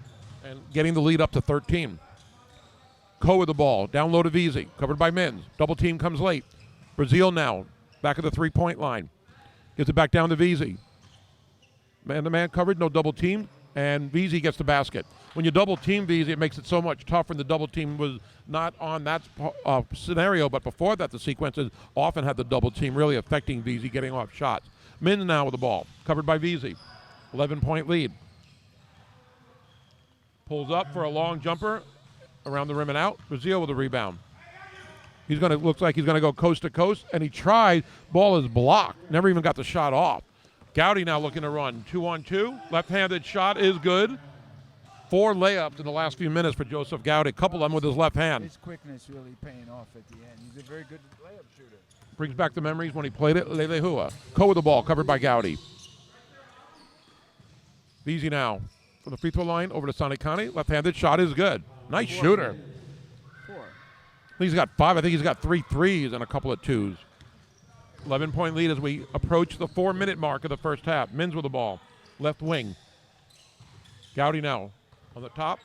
[SPEAKER 1] and getting the lead up to 13. Coe with the ball. Down low to Veazey. Covered by Mins. Double team comes late. Brazil now. Back at the 3-point line. Gets it back down to Veazey. Man-to-man coverage, no double team, and Veazey gets the basket. When you double team Veazey, it makes it so much tougher, and the double team was not on that scenario, but before that, the sequences often had the double team really affecting Veazey getting off shots. Mins now with the ball, covered by Veazey. 11-point lead. Pulls up for a long jumper around the rim and out. Brazil with a rebound. He's going to, looks like he's going to go coast to coast, and he tried. Ball is blocked. Never even got the shot off. Gowdy now looking to run. 2-on-2. Left-handed shot is good. 4 layups in the last few minutes for Joseph Gowdy. A couple of them with his left hand.
[SPEAKER 2] His quickness really paying off at the end. He's a very good layup shooter.
[SPEAKER 1] Brings back the memories when he played it. Lelehua. Coe with the ball, covered by Gowdy. Veazey now from the free throw line over to Sanikani. Left-handed shot is good. Nice shooter.
[SPEAKER 2] 4.
[SPEAKER 1] He's got 5. I think he's got 3 threes and a couple of 2s. 11-point lead as we approach the 4-minute mark of the first half. Mins with the ball, left wing. Gowdy now on the top,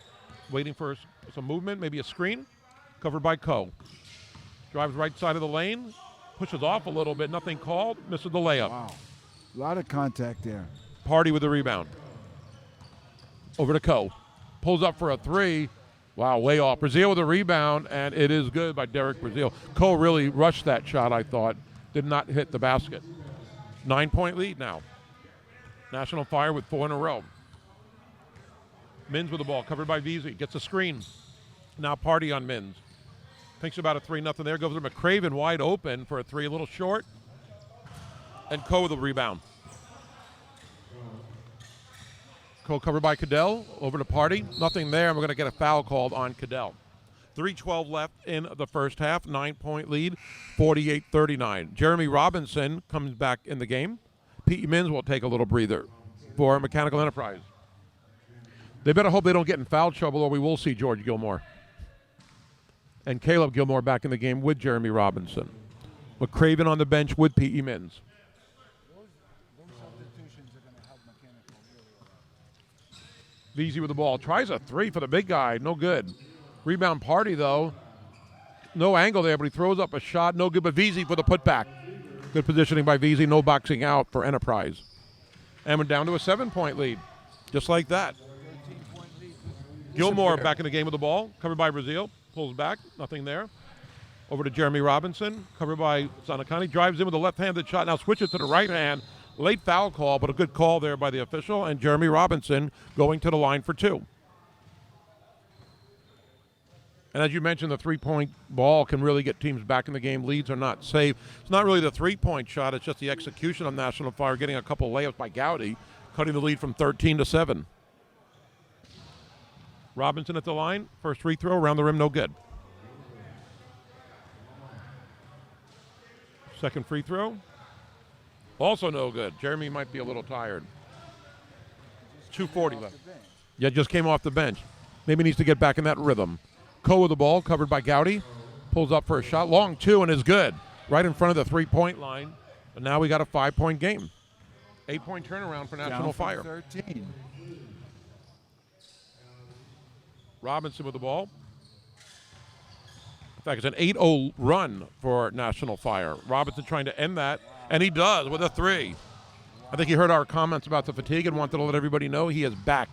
[SPEAKER 1] waiting for some movement, maybe a screen. Covered by Coe. Drives right side of the lane, pushes off a little bit, nothing called, misses the layup.
[SPEAKER 2] Wow. A lot of contact there.
[SPEAKER 1] Party with the rebound. Over to Coe. Pulls up for a three. Wow, way off. Brazil with a rebound, and it is good by Derek Brazil. Coe really rushed that shot, I thought. Did not hit the basket. 9-point lead now. National Fire with 4 in a row. Mins with the ball, covered by Veazey. Gets a screen. Now Party on Mins. Thinks about a 3-0 there. Goes to McCraven wide open for a three, a little short. And Coe with a rebound. Coe covered by Cadell. Over to Party. Nothing there. And we're going to get a foul called on Cadell. 3:12 left in the first half. 9-point lead. 48-39. Jeremy Robinson comes back in the game. Pete Mins will take a little breather for Mechanical Enterprise. They better hope they don't get in foul trouble or we will see George Gilmore. And Caleb Gilmore back in the game with Jeremy Robinson. McCraven on the bench with P.E. Mins.
[SPEAKER 2] Those substitutions are going to help Mechanical really.
[SPEAKER 1] Veazey with the ball. Tries a three for the big guy. No good. Rebound Party, though. No angle there, but he throws up a shot. No good, but Veazey for the putback. Good positioning by Veazey. No boxing out for Enterprise. And we're down to a 7-point lead. Just like that. Gilmore back in the game with the ball. Covered by Brazil. Pulls back. Nothing there. Over to Jeremy Robinson. Covered by Sanakani. Drives in with a left-handed shot. Now switches to the right hand. Late foul call, but a good call there by the official. And Jeremy Robinson going to the line for 2. And as you mentioned, the three-point ball can really get teams back in the game. Leads are not safe. It's not really the three-point shot. It's just the execution of National Fire, getting a couple layups by Gowdy, cutting the lead from 13 to 7. Robinson at the line. First free throw, around the rim, no good. Second free throw, also no good. Jeremy might be a little tired. 2:40 left. Yeah, just came off the bench. Maybe needs to get back in that rhythm. Coe with the ball, covered by Gowdy. Pulls up for a shot. Long two and is good. Right in front of the three-point line. But now we got a 5-point game. 8-point turnaround for National Fire.
[SPEAKER 2] 13.
[SPEAKER 1] Robinson with the ball. In fact, it's an 8-0 run for National Fire. Robinson trying to end that, and he does with a three. I think he heard our comments about the fatigue and wanted to let everybody know he is back.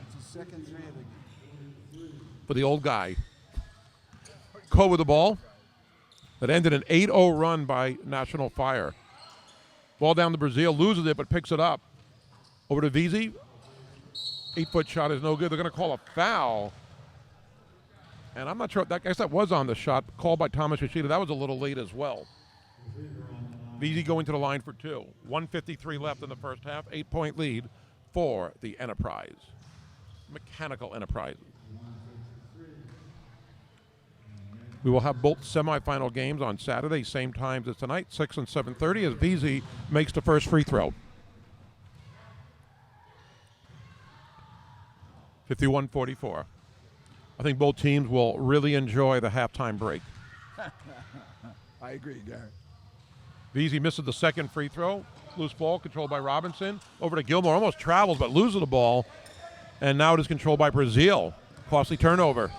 [SPEAKER 2] It's the second three of the game.
[SPEAKER 1] For the old guy. Coe with the ball. That ended an 8-0 run by National Fire. Ball down to Brazil, loses it, but picks it up. Over to Veazey. 8-foot shot is no good. They're going to call a foul. And I'm not sure. I guess that was on the shot. Called by Thomas Yoshida. That was a little late as well. Veazey going to the line for 2. 1:53 left in the first half. 8-point lead for the Enterprise. Mechanical Enterprise. We will have both semifinal games on Saturday, same times as tonight, 6 and 7:30, as Veazey makes the first free throw. 51-44. I think both teams will really enjoy the halftime break.
[SPEAKER 2] I agree, Gary.
[SPEAKER 1] Veazey misses the second free throw. Loose ball controlled by Robinson. Over to Gilmore. Almost travels, but loses the ball. And now it is controlled by Brazil. Costly turnover.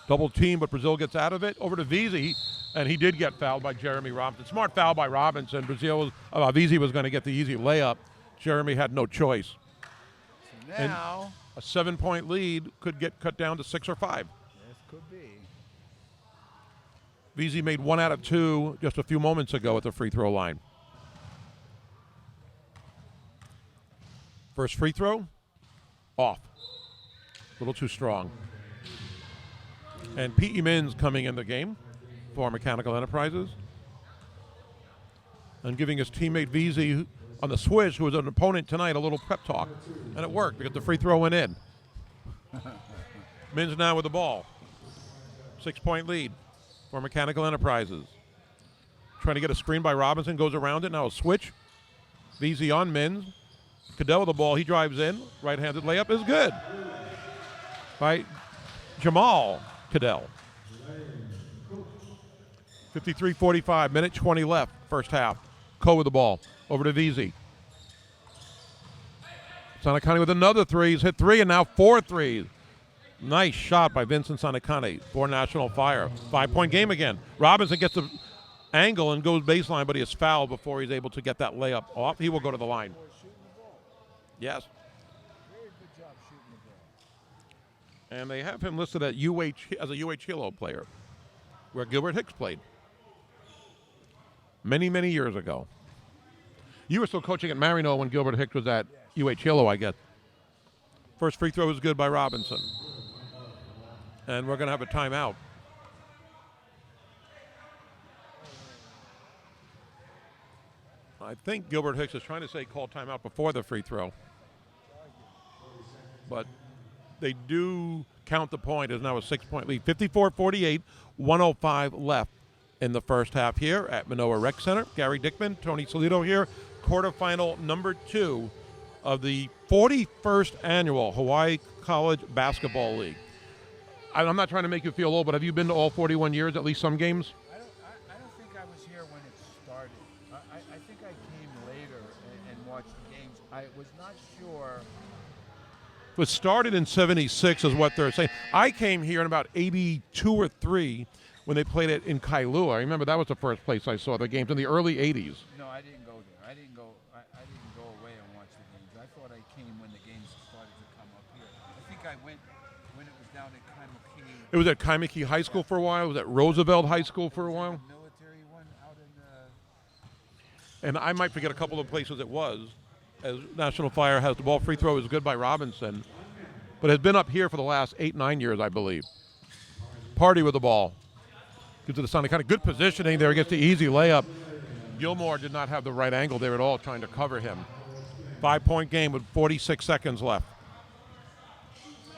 [SPEAKER 1] Double team, but Brazil gets out of it. Over to Veazey, and he did get fouled by Jeremy Robinson. Smart foul by Robinson. Veazey was going to get the easy layup. Jeremy had no choice.
[SPEAKER 2] So now
[SPEAKER 1] a 7-point lead could get cut down to 6 or 5.
[SPEAKER 2] this could be.
[SPEAKER 1] Veazey made 1 out of 2 just a few moments ago at the free throw line. First free throw, off. A little too strong. And P.E. Mins coming in the game for Mechanical Enterprises. And giving his teammate Veazey on the switch, who was an opponent tonight, a little prep talk. And it worked because the free throw went in. Mins now with the ball. 6-point lead for Mechanical Enterprises. Trying to get a screen by Robinson, goes around it. Now a switch. Veazey on Mins. Cadell with the ball. He drives in. Right-handed layup is good by Jamal Cadell. 53-45, minute 20 left, first half. Coe with the ball. Over to Veazey. Sanakane with another three. He's hit 3 and now 4 threes. Nice shot by Vincent Sanakane for National Fire. 5-point game again. Robinson gets the angle and goes baseline, but he is fouled before he's able to get that layup off. He will go to the line. Yes. And they have him listed at as a UH Hilo player, where Gilbert Hicks played many, many years ago. You were still coaching at Marino when Gilbert Hicks was at UH Hilo, I guess. First free throw is good by Robinson. And we're going to have a timeout. I think Gilbert Hicks is trying to say call timeout before the free throw. But they do count the point as now a 6-point lead. 54-48, 105 left in the first half here at Manoa Rec Center. Gary Dickman, Tony Solito here. Quarterfinal number 2 of the 41st annual Hawaii College Basketball League. I'm not trying to make you feel old, but have you been to all 41 years, at least some games?
[SPEAKER 2] I don't think I was here when it started. I think I came later and watched the games. I was not sure.
[SPEAKER 1] It was started in 76 is what they're saying. I came here in about 82 or 3 when they played it in Kailua. I remember that was the first place I saw the games in the early 80s.
[SPEAKER 2] No, I didn't go there. I didn't go away and watch the games. I thought I came when the games started to come up here. I think I went when it was down at Kaimuki.
[SPEAKER 1] It was at Kaimuki High School for a while. It was at Roosevelt High School for a while.
[SPEAKER 2] The military one out in
[SPEAKER 1] And I might forget a couple of places it was, as National Fire has the ball. Free throw is good by Robinson, but has been up here for the last 8-9 years, I believe. Party with the ball. Gives it to Sonny. Kind of good positioning there. Gets the easy layup. Gilmore did not have the right angle there at all, trying to cover him. 5-point game with 46 seconds left.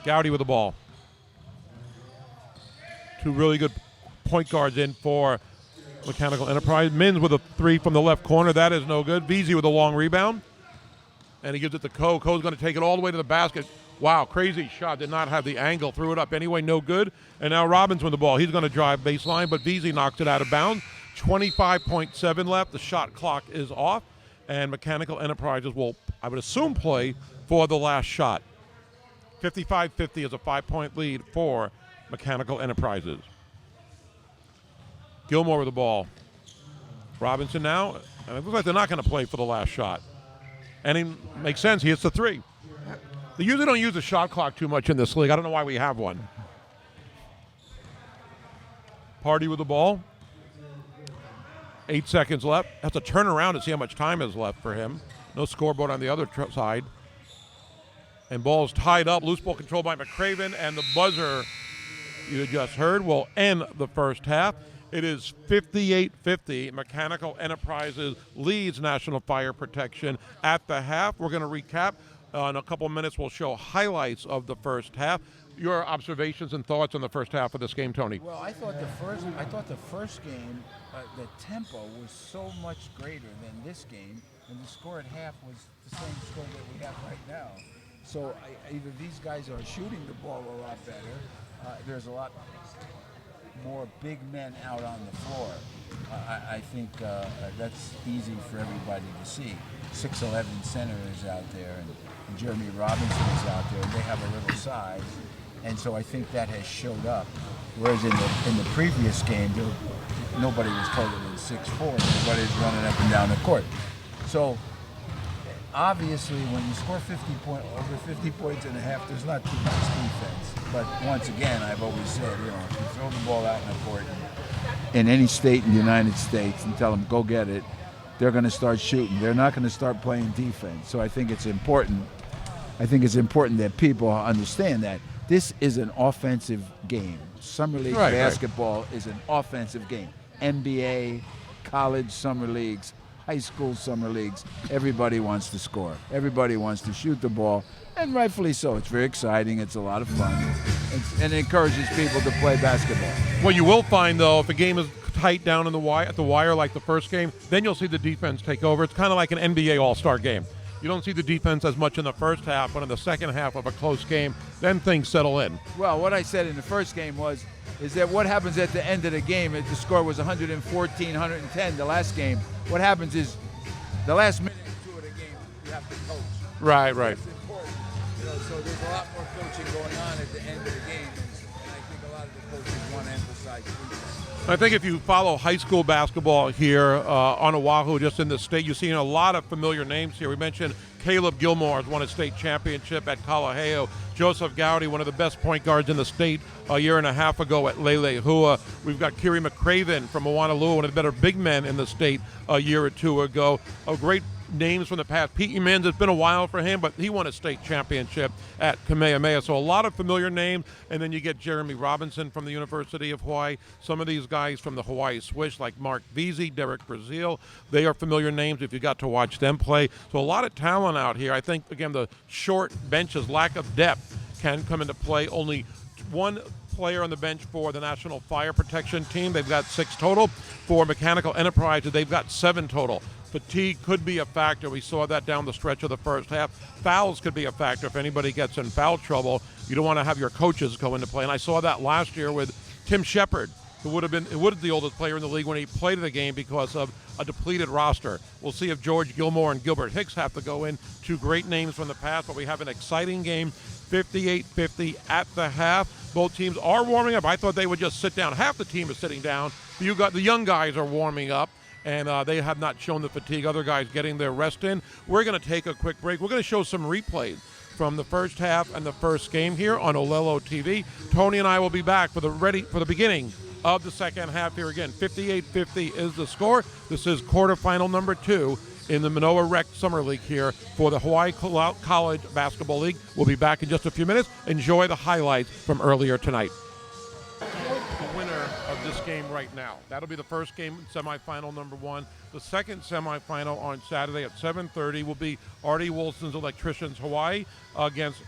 [SPEAKER 1] Gowdy with the ball. 2 really good point guards in for Mechanical Enterprise. Mins with a 3 from the left corner. That is no good. Veazey with a long rebound. And he gives it to Coe. Coe's going to take it all the way to the basket. Wow, crazy shot. Did not have the angle. Threw it up anyway. No good. And now Robbins with the ball. He's going to drive baseline, but Veazey knocks it out of bounds. 25.7 left. The shot clock is off. And Mechanical Enterprises will, I would assume, play for the last shot. 55-50 is a 5-point lead for Mechanical Enterprises. Gilmore with the ball. Robinson now. And it looks like they're not going to play for the last shot. And it makes sense. He hits the 3. They usually don't use the shot clock too much in this league. I don't know why we have one. Party with the ball. 8 seconds left. Has to turn around to see how much time is left for him. No scoreboard on the other side. And ball's tied up. Loose ball controlled by McCraven. And the buzzer you just heard will end the first half. It is 58-50. Mechanical Enterprises leads National Fire Protection at the half. We're going to recap. In a couple of minutes, we'll show highlights of the first half. Your observations and thoughts on the first half of this game, Tony?
[SPEAKER 2] Well, I thought the first game, the tempo was so much greater than this game, and the score at half was the same score that we have right now. So either these guys are shooting the ball a lot better. There's a lot more big men out on the floor. I think that's easy for everybody to see. 6'11" center is out there, and Jeremy Robinson is out there. They have a little size, and so I think that has showed up. Whereas in the previous game, nobody was taller than 6'4". Everybody's running up and down the court. So obviously, when you score over 50 points and a half, there's not too much defense. But once again, I've always said, if you throw the ball out in the court in any state in the United States and tell them go get it, they're going to start shooting. They're not going to start playing defense. So I think it's important. I think it's important that people understand that this is an offensive game. Summer League basketball is an offensive game. NBA, college summer leagues, high school summer leagues, everybody wants to score. Everybody wants to shoot the ball, and rightfully so. It's very exciting. It's a lot of fun, and it encourages people to play basketball.
[SPEAKER 1] Well, you will find, though, if a game is tight down in at the wire like the first game, then you'll see the defense take over. It's kind of like an NBA All-Star game. You don't see the defense as much in the first half, but in the second half of a close game, then things settle in.
[SPEAKER 2] Well, what I said in the first game was is that what happens at the end of the game, if the score was 114, 110 the last game, what happens is the last minute or two of the game, you have to coach.
[SPEAKER 1] Right, right.
[SPEAKER 2] It's important. So there's a lot more coaching going on at the end of the game, and I think a lot of the coaches want to emphasize defense.
[SPEAKER 1] I think if you follow high school basketball here on Oahu, just in the state, you're seeing a lot of familiar names here. We mentioned Caleb Gilmore has won a state championship at Kalaheo. Joseph Gowdy, one of the best point guards in the state a year and a half ago at Lele Hua. We've got Kiri McCraven from Moanalua, one of the better big men in the state a year or two ago. A great names from the past. Pete Emins, it's been a while for him, but he won a state championship at Kamehameha. So a lot of familiar names. And then you get Jeremy Robinson from the University of Hawaii. Some of these guys from the Hawaii Swish, like Mark Veazey, Derek Brazil, they are familiar names if you got to watch them play. So a lot of talent out here. I think, again, the short benches, lack of depth can come into play. Only one player on the bench for the National Fire Protection Team. They've got 6 total. For Mechanical Enterprises, they've got 7 total. Fatigue could be a factor. We saw that down the stretch of the first half. Fouls could be a factor. If anybody gets in foul trouble, you don't want to have your coaches go into play. And I saw that last year with Tim Shepard, who would have been the oldest player in the league when he played the game because of a depleted roster. We'll see if George Gilmore and Gilbert Hicks have to go in. 2 great names from the past, but we have an exciting game. 58-50 at the half. Both teams are warming up. I thought they would just sit down. Half the team is sitting down. You got the young guys are warming up, and they have not shown the fatigue. Other guys getting their rest in. We're going to take a quick break. We're going to show some replays from the first half and the first game here on Olelo TV. Tony and I will be back for the beginning of the second half here again. 58-50 is the score. This is quarterfinal number 2 in the Manoa Rec Summer League here for the Hawaii College Basketball League. We'll be back in just a few minutes. Enjoy the highlights from earlier tonight. The winner of this game right now. That'll be the first game, semifinal number 1. The second semifinal on Saturday at 7:30 will be Artie Wilson's Electricians Hawaii against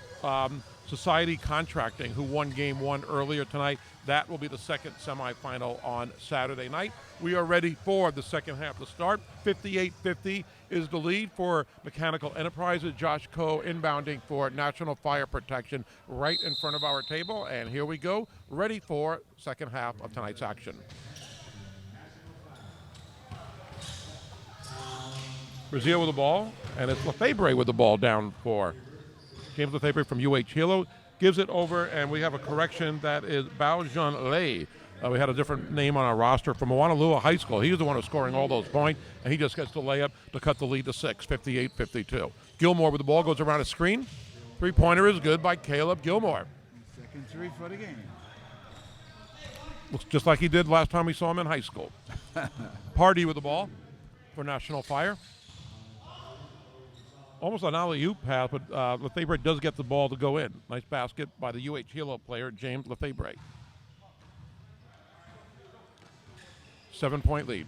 [SPEAKER 1] Society Contracting, who won game 1 earlier tonight. That will be the second semifinal on Saturday night. We are ready for the second half to start. 58-50 is the lead for Mechanical Enterprises. Josh Coe inbounding for National Fire Protection right in front of our table. And here we go, ready for second half of tonight's action. Brazil with the ball, and it's Lefebvre with the ball down for James Lefebvre from UH Hilo. Gives it over, and we have a correction. That is Bao Jun Lei. We had a different name on our roster from Moanalua High School. He was the one who's scoring all those points, and he just gets the layup to cut the lead to 6, 58-52. Gilmore with the ball, goes around a screen. 3-pointer is good by Caleb Gilmore.
[SPEAKER 2] Second 3 for the game.
[SPEAKER 1] Looks just like he did last time we saw him in high school. Party with the ball for National Fire. Almost an alley-oop pass, but Lefebvre does get the ball to go in. Nice basket by the UH Hilo player, James Lefebvre. 7-point lead.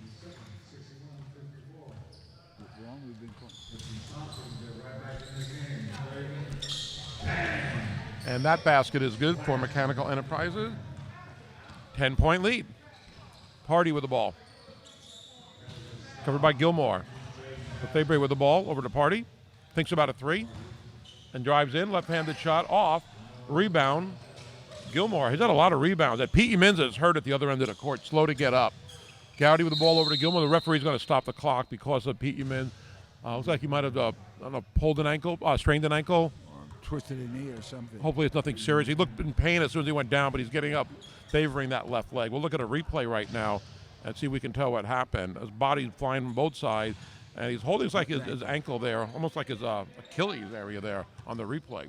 [SPEAKER 1] And that basket is good for Mechanical Enterprises. 10-point lead. Party with the ball. Covered by Gilmore. Lefebvre with the ball over to Party. Thinks about a 3 and drives in. Left-handed shot off. Rebound. Gilmore. He's had a lot of rebounds. That Pete Emins is hurt at the other end of the court. Slow to get up. Gowdy with the ball over to Gilmore. The referee's going to stop the clock because of Pete Emins. Looks like he might have pulled an ankle, strained an ankle.
[SPEAKER 2] Or twisted a knee or something.
[SPEAKER 1] Hopefully it's nothing serious. He looked in pain as soon as he went down, but he's getting up, favoring that left leg. We'll look at a replay right now and see if we can tell what happened. His body's flying from both sides. And he's holding like his ankle there, almost like his Achilles area there on the replay.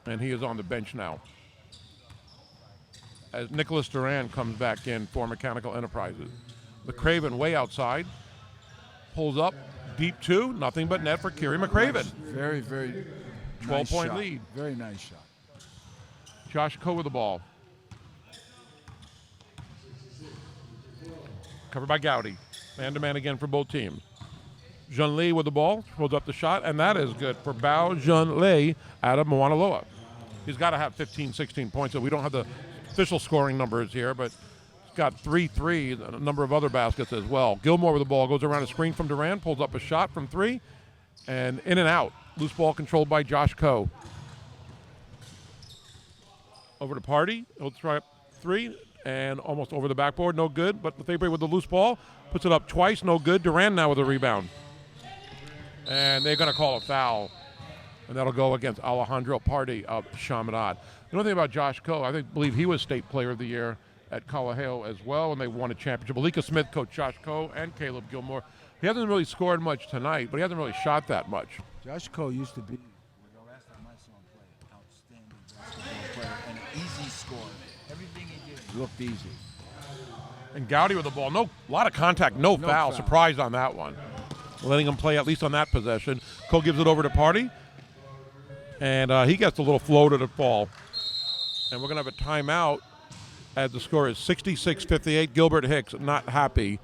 [SPEAKER 1] And he is on the bench now. As Nicholas Duran comes back in for Mechanical Enterprises. McCraven way outside. Pulls up, deep 2, nothing but net for Kiri McCraven.
[SPEAKER 2] Very, very
[SPEAKER 1] 12-point
[SPEAKER 2] nice
[SPEAKER 1] lead.
[SPEAKER 2] Very nice shot.
[SPEAKER 1] Josh Coe with the ball. Covered by Gowdy. Man-to-man again for both teams. Jun Lee with the ball, holds up the shot, and that is good for Bao Jun Lee out of Moanalua. He's got to have 15, 16 points. So we don't have the official scoring numbers here, but he's got 3 threes and a number of other baskets as well. Gilmore with the ball, goes around a screen from Duran, pulls up a shot from 3, and in and out. Loose ball controlled by Josh Coe. Over to Party. He'll try up 3 and almost over the backboard. No good. But Lefebvre with the loose ball puts it up twice. No good. Duran now with a rebound. And they're going to call a foul. And that'll go against Alejandro Party of Chaminade. The only thing about Josh Coe, I believe he was State Player of the Year at Kalaheo as well, and they won a championship. Alika Smith coached Josh Coe and Caleb Gilmore. He hasn't really scored much tonight, but he hasn't really shot that much.
[SPEAKER 2] Josh Coe used to be, the last time I saw him play, outstanding basketball player and an easy scorer. Everything he did looked easy.
[SPEAKER 1] And Gowdy with the ball. No, a lot of contact, no foul. Surprised on that one. Letting him play at least on that possession. Coe gives it over to Party, and he gets a little floater to fall. And we're going to have a timeout as the score is 66-58. Gilbert Hicks not happy.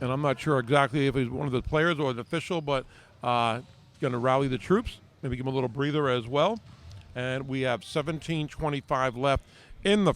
[SPEAKER 1] And I'm not sure exactly if he's one of the players or an official, but going to rally the troops, maybe give him a little breather as well. And we have 17:25 left in the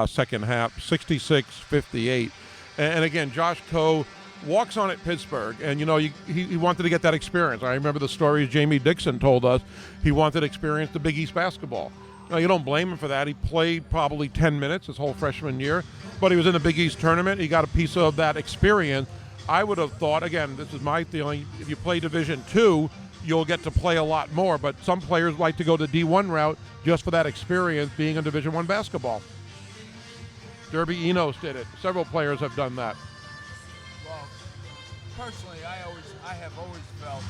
[SPEAKER 1] second half, 66-58. And again, Josh Coe walks on at Pittsburgh, and he wanted to get that experience. I remember the stories Jamie Dixon told us. He wanted to experience the Big East basketball. Now, you don't blame him for that. He played probably 10 minutes his whole freshman year, but he was in the Big East tournament. He got a piece of that experience. I would have thought, again, this is my feeling, if you play Division II, you'll get to play a lot more, but some players like to go the D1 route just for that experience being in Division I basketball. Derby Enos did it. Several players have done that.
[SPEAKER 2] Well, personally, I have always felt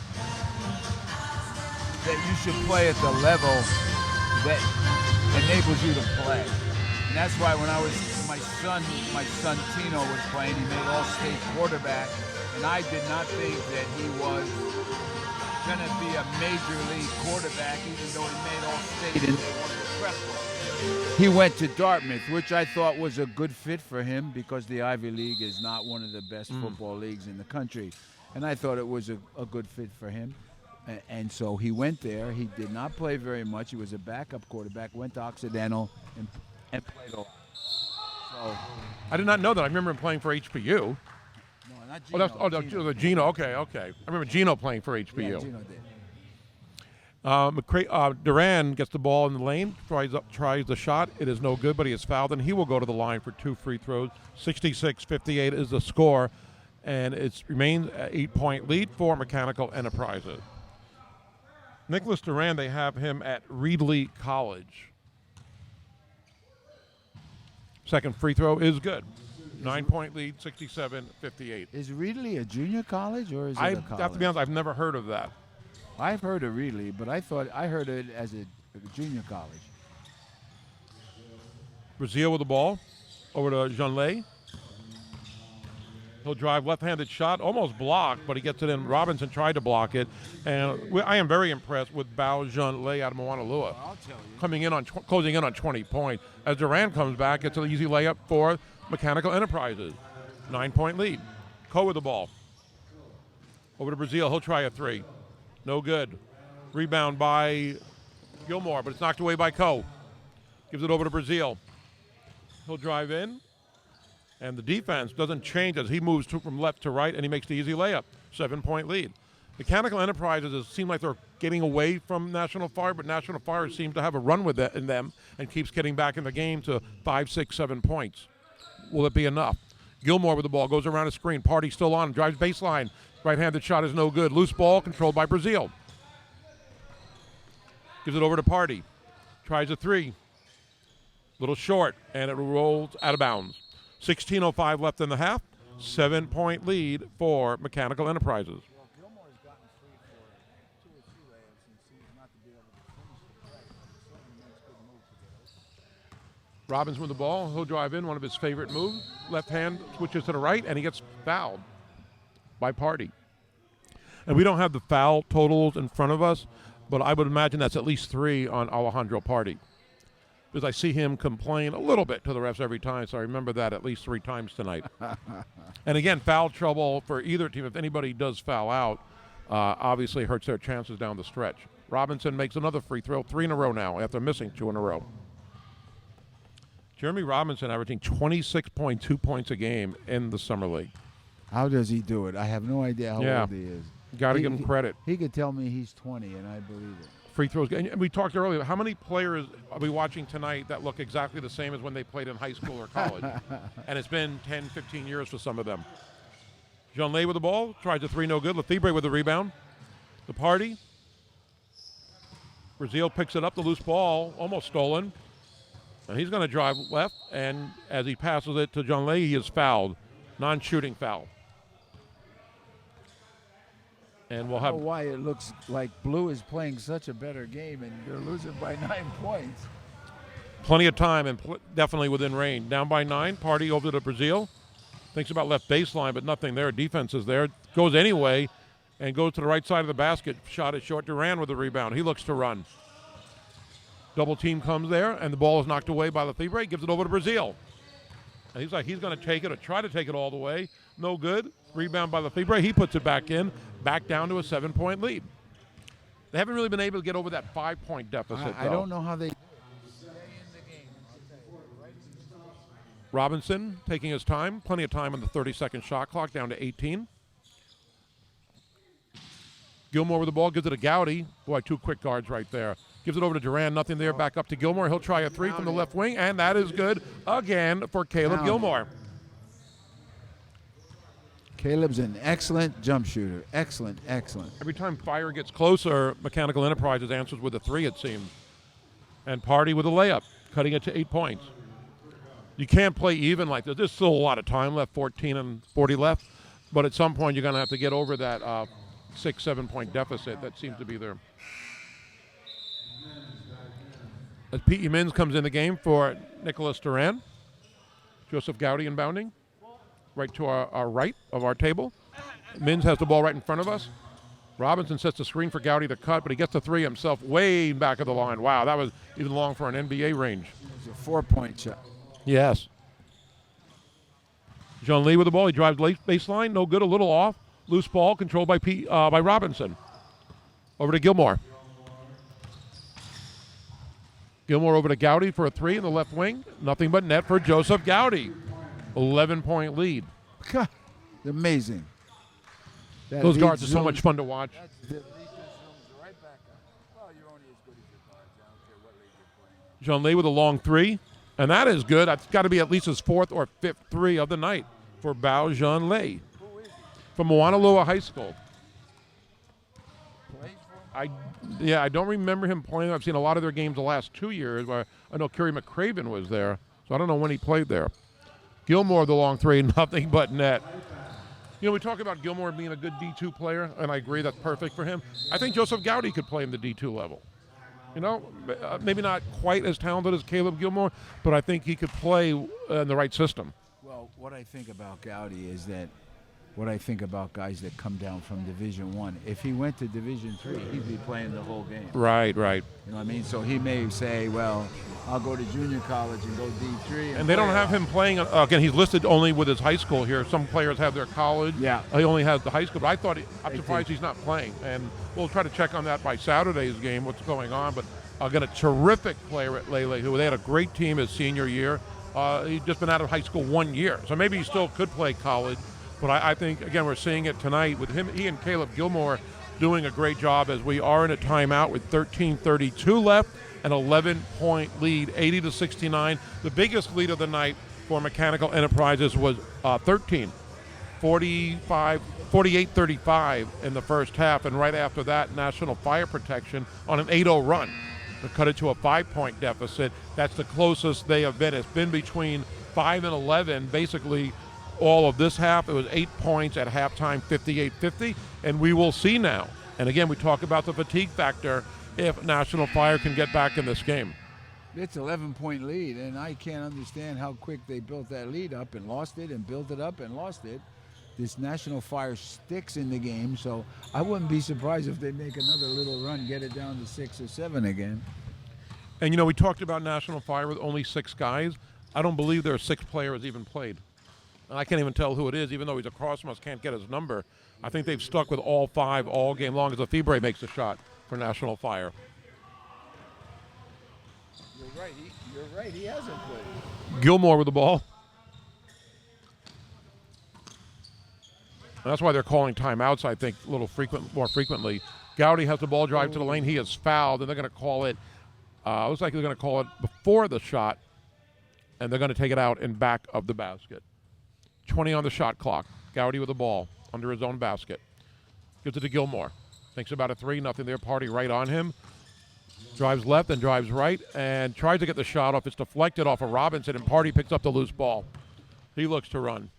[SPEAKER 2] that you should play at the level that enables you to play. And that's why when my son Tino was playing, he made All-State quarterback, and I did not think that he was going to be a major league quarterback, even though he made All-State and they won the prep bowl. He went to Dartmouth, which I thought was a good fit for him because the Ivy League is not one of the best football leagues in the country. And I thought it was a good fit for him. And so he went there. He did not play very much. He was a backup quarterback, went to Occidental, and played a lot. So,
[SPEAKER 1] I did not know that. I remember him playing for HPU.
[SPEAKER 2] No, not Gino.
[SPEAKER 1] The Gino. Okay. I remember Gino playing for HPU.
[SPEAKER 2] Yeah, Gino did.
[SPEAKER 1] Duran gets the ball in the lane, tries the shot. It is no good, but he is fouled, and he will go to the line for 2 free throws. 66-58 is the score, and it remains an 8-point lead for Mechanical Enterprises. Nicholas Duran, they have him at Reedley College. Second free throw is good. 9-point lead, 67-58.
[SPEAKER 2] Is Reedley a junior college or is it
[SPEAKER 1] I
[SPEAKER 2] a college?
[SPEAKER 1] have to be honest, I've never heard of that.
[SPEAKER 2] I've heard of Reedley, but I heard it as a junior college.
[SPEAKER 1] Brazil with the ball over to Jeanlay. He'll drive left-handed shot, almost blocked, but he gets it in. Robinson tried to block it, and I am very impressed with Bao Jeanlay out of Moanalua.
[SPEAKER 2] I'll tell you.
[SPEAKER 1] Closing in on 20 points. As Duran comes back, it's an easy layup for Mechanical Enterprises. 9-point lead. Coe with the ball. Over to Brazil. He'll try a 3. No good. Rebound by Gilmore, but it's knocked away by Coe. Gives it over to Brazil. He'll drive in. And the defense doesn't change as he moves from left to right, and he makes the easy layup. 7-point lead. Mechanical Enterprises seem like they're getting away from National Fire, but National Fire seems to have a run with it in them and keeps getting back in the game to 5, 6, 7 points. Will it be enough? Gilmore with the ball, goes around a screen. Party still on, drives baseline. Right-handed shot is no good. Loose ball controlled by Brazil. Gives it over to Party. Tries a 3. Little short, and it rolls out of bounds. 16:05 left in the half. 7-point lead for Mechanical Enterprises.
[SPEAKER 2] Well, Gilmore has gotten free for 2 or 3 layups and seems not to be able to finish the play. It certainly makes good moves to get open.
[SPEAKER 1] Robbins with the ball. He'll drive in, one of his favorite moves. Left hand switches to the right, and he gets fouled by Party. And we don't have the foul totals in front of us, but I would imagine that's at least 3 on Alejandro Party. Because I see him complain a little bit to the refs every time, so I remember that at least 3 times tonight. And again, foul trouble for either team. If anybody does foul out, obviously hurts their chances down the stretch. Robinson makes another free throw, 3 in a row now after missing 2 in a row. Jeremy Robinson averaging 26.2 points a game in the Summer League.
[SPEAKER 2] How does he do it? I have no idea how old he is.
[SPEAKER 1] Got to give him credit.
[SPEAKER 2] He could tell me he's 20, and I believe it.
[SPEAKER 1] free throws. And we talked earlier, how many players are we watching tonight that look exactly the same as when they played in high school or college? And it's been 10, 15 years for some of them. Jean-Lay with the ball, tries a three, no good. Lefebvre with the rebound. The party. Brazil picks it up, the loose ball, almost stolen. And he's going to drive left, and as he passes it to Jean-Lay, he is fouled. Non-shooting foul. And we'll
[SPEAKER 2] I don't
[SPEAKER 1] have
[SPEAKER 2] know why it looks like Blue is playing such a better game and they're losing by 9 points.
[SPEAKER 1] plenty of time and definitely within range. Down by 9, Party over to Brazil. Thinks about left baseline, but nothing there. Defense is there. Goes anyway and goes to the right side of the basket. Shot is short. Duran with the rebound. He looks to run. Double team comes there, and the ball is knocked away by Lefebvre. Gives it over to Brazil. And he's like, he's going to take it or try to take it all the way. No good. Rebound by Lefebvre. He puts it back in. Back down to a 7-point lead. They haven't really been able to get over that 5-point deficit,
[SPEAKER 2] I don't know how they
[SPEAKER 1] Robinson taking his time. Plenty of time on the 30-second shot clock, down to 18. Gilmore with the ball, gives it to Gowdy. Boy, 2 quick guards right there. Gives it over to Duran, nothing there. Back up to Gilmore. He'll try a 3 from the left wing, and that is good again for Caleb Gilmore.
[SPEAKER 2] Caleb's an excellent jump shooter. Excellent, excellent.
[SPEAKER 1] Every time Fire gets closer, Mechanical Enterprises answers with a 3, it seems. And Party with a layup, cutting it to 8 points. You can't play even like this. There's still a lot of time left, 14 and 40 left. But at some point, you're going to have to get over that 6-7 point deficit that seems to be there. As P.E. Mins comes in the game for Nicholas Duran. Joseph Gowdy inbounding. Right to our right of our table. Mins has the ball right in front of us. Robinson sets the screen for Gowdy to cut, but he gets the 3 himself way back of the line. Wow, that was even long for an NBA range.
[SPEAKER 2] It's a 4-point shot.
[SPEAKER 1] Yes. Jean-Lee with the ball. He drives late baseline. No good. A little off. Loose ball controlled by Robinson. Over to Gilmore. Gilmore over to Gowdy for a 3 in the left wing. Nothing but net for Joseph Gowdy. 11-point lead.
[SPEAKER 2] God, amazing.
[SPEAKER 1] Those guards are so much fun to watch. Jean-Lee with a long 3. And that is good. That's got to be at least his 4th or 5th 3 of the night for Bao Jean-Lei from Moanalua High School. I don't remember him playing. I've seen a lot of their games the last 2 years. Where I know Kerry McCraven was there, so I don't know when he played there. Gilmore, the long 3, nothing but net. You know, we talk about Gilmore being a good D2 player, and I agree that's perfect for him. I think Joseph Gowdy could play in the D2 level. You know, maybe not quite as talented as Caleb Gilmore, but I think he could play in the right system.
[SPEAKER 2] Well, what I think about Gowdy is that what I think about guys that come down from Division I. If he went to Division III, he'd be playing the whole game.
[SPEAKER 1] Right.
[SPEAKER 2] You know what I mean? So he may say, well, I'll go to junior college and go D3.
[SPEAKER 1] And they don't have him playing, again, he's listed only with his high school here. Some players have their college.
[SPEAKER 2] Yeah.
[SPEAKER 1] He only has the high school. But I'm surprised he's not playing. And we'll try to check on that by Saturday's game, what's going on. But again, a terrific player at Lele, who they had a great team his senior year. He'd just been out of high school 1 year. So maybe he still could play college. But I think, again, we're seeing it tonight with he and Caleb Gilmore doing a great job as we are in a timeout with 13:32 left, an 11-point lead, 80-69. The biggest lead of the night for Mechanical Enterprises was 48-35 in the first half, and right after that, National Fire Protection on an 8-0 run to cut it to a 5-point deficit. That's the closest they have been. It's been between 5 and 11, basically all of this half. It was 8 points at halftime, 58-50, and we will see now. And again, we talk about the fatigue factor if National Fire can get back in this game.
[SPEAKER 2] It's 11-point lead, and I can't understand how quick they built that lead up and lost it and built it up and lost it. This National Fire sticks in the game, so I wouldn't be surprised if they make another little run, get it down to 6 or 7 again.
[SPEAKER 1] And, you know, we talked about National Fire with only 6 guys. I don't believe their 6th player has even played. And I can't even tell who it is, even though he's across from us, can't get his number. I think they've stuck with all 5 all game long as Lefebvre makes a shot for National Fire.
[SPEAKER 2] You're right. He hasn't played.
[SPEAKER 1] Gilmore with the ball. And that's why they're calling timeouts, I think, more frequently Gowdy has the ball drive to the lane. He is fouled, and they're going to call it. Looks like they're going to call it before the shot, and they're going to take it out in back of the basket. 20 on the shot clock. Gowdy with the ball under his own basket. Gives it to Gilmore. Thinks about a three. Nothing there. Party right on him. Drives left and drives right and tries to get the shot off. It's deflected off of Robinson, and Party picks up the loose ball. He looks to run.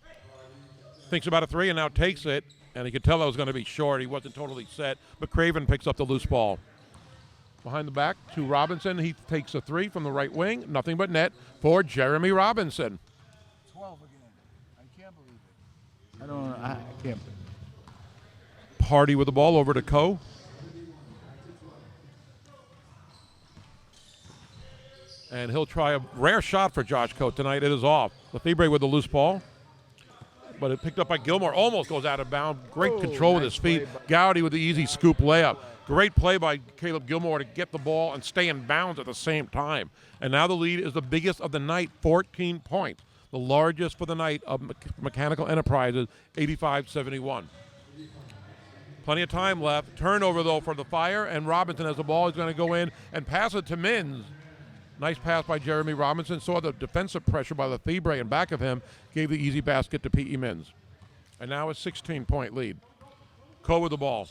[SPEAKER 1] Thinks about a three and now takes it, and he could tell that was going to be short. He wasn't totally set, but Craven picks up the loose ball. Behind the back to Robinson. He takes a three from the right wing. Nothing but net for Jeremy Robinson.
[SPEAKER 2] 12 again. I can't believe it. I can't believe it.
[SPEAKER 1] Party with the ball over to Coe. And he'll try a rare shot for Josh Coe tonight. It is off. Lefebvre with the loose ball. But it picked up by Gilmore. Almost goes out of bounds. Great control with his feet. Gowdy with the easy scoop layup. Great play by Caleb Gilmore to get the ball and stay in bounds at the same time. And now the lead is the biggest of the night, 14 points. The largest for the night of Mechanical Enterprises, 85-71. Plenty of time left. Turnover, though, for the Fire. And Robinson has the ball. He's going to go in and pass it to Mins. Nice pass by Jeremy Robinson. Saw the defensive pressure by Lefebvre in back of him. Gave the easy basket to P.E. Mins. And now a 16-point lead. Coe with the ball.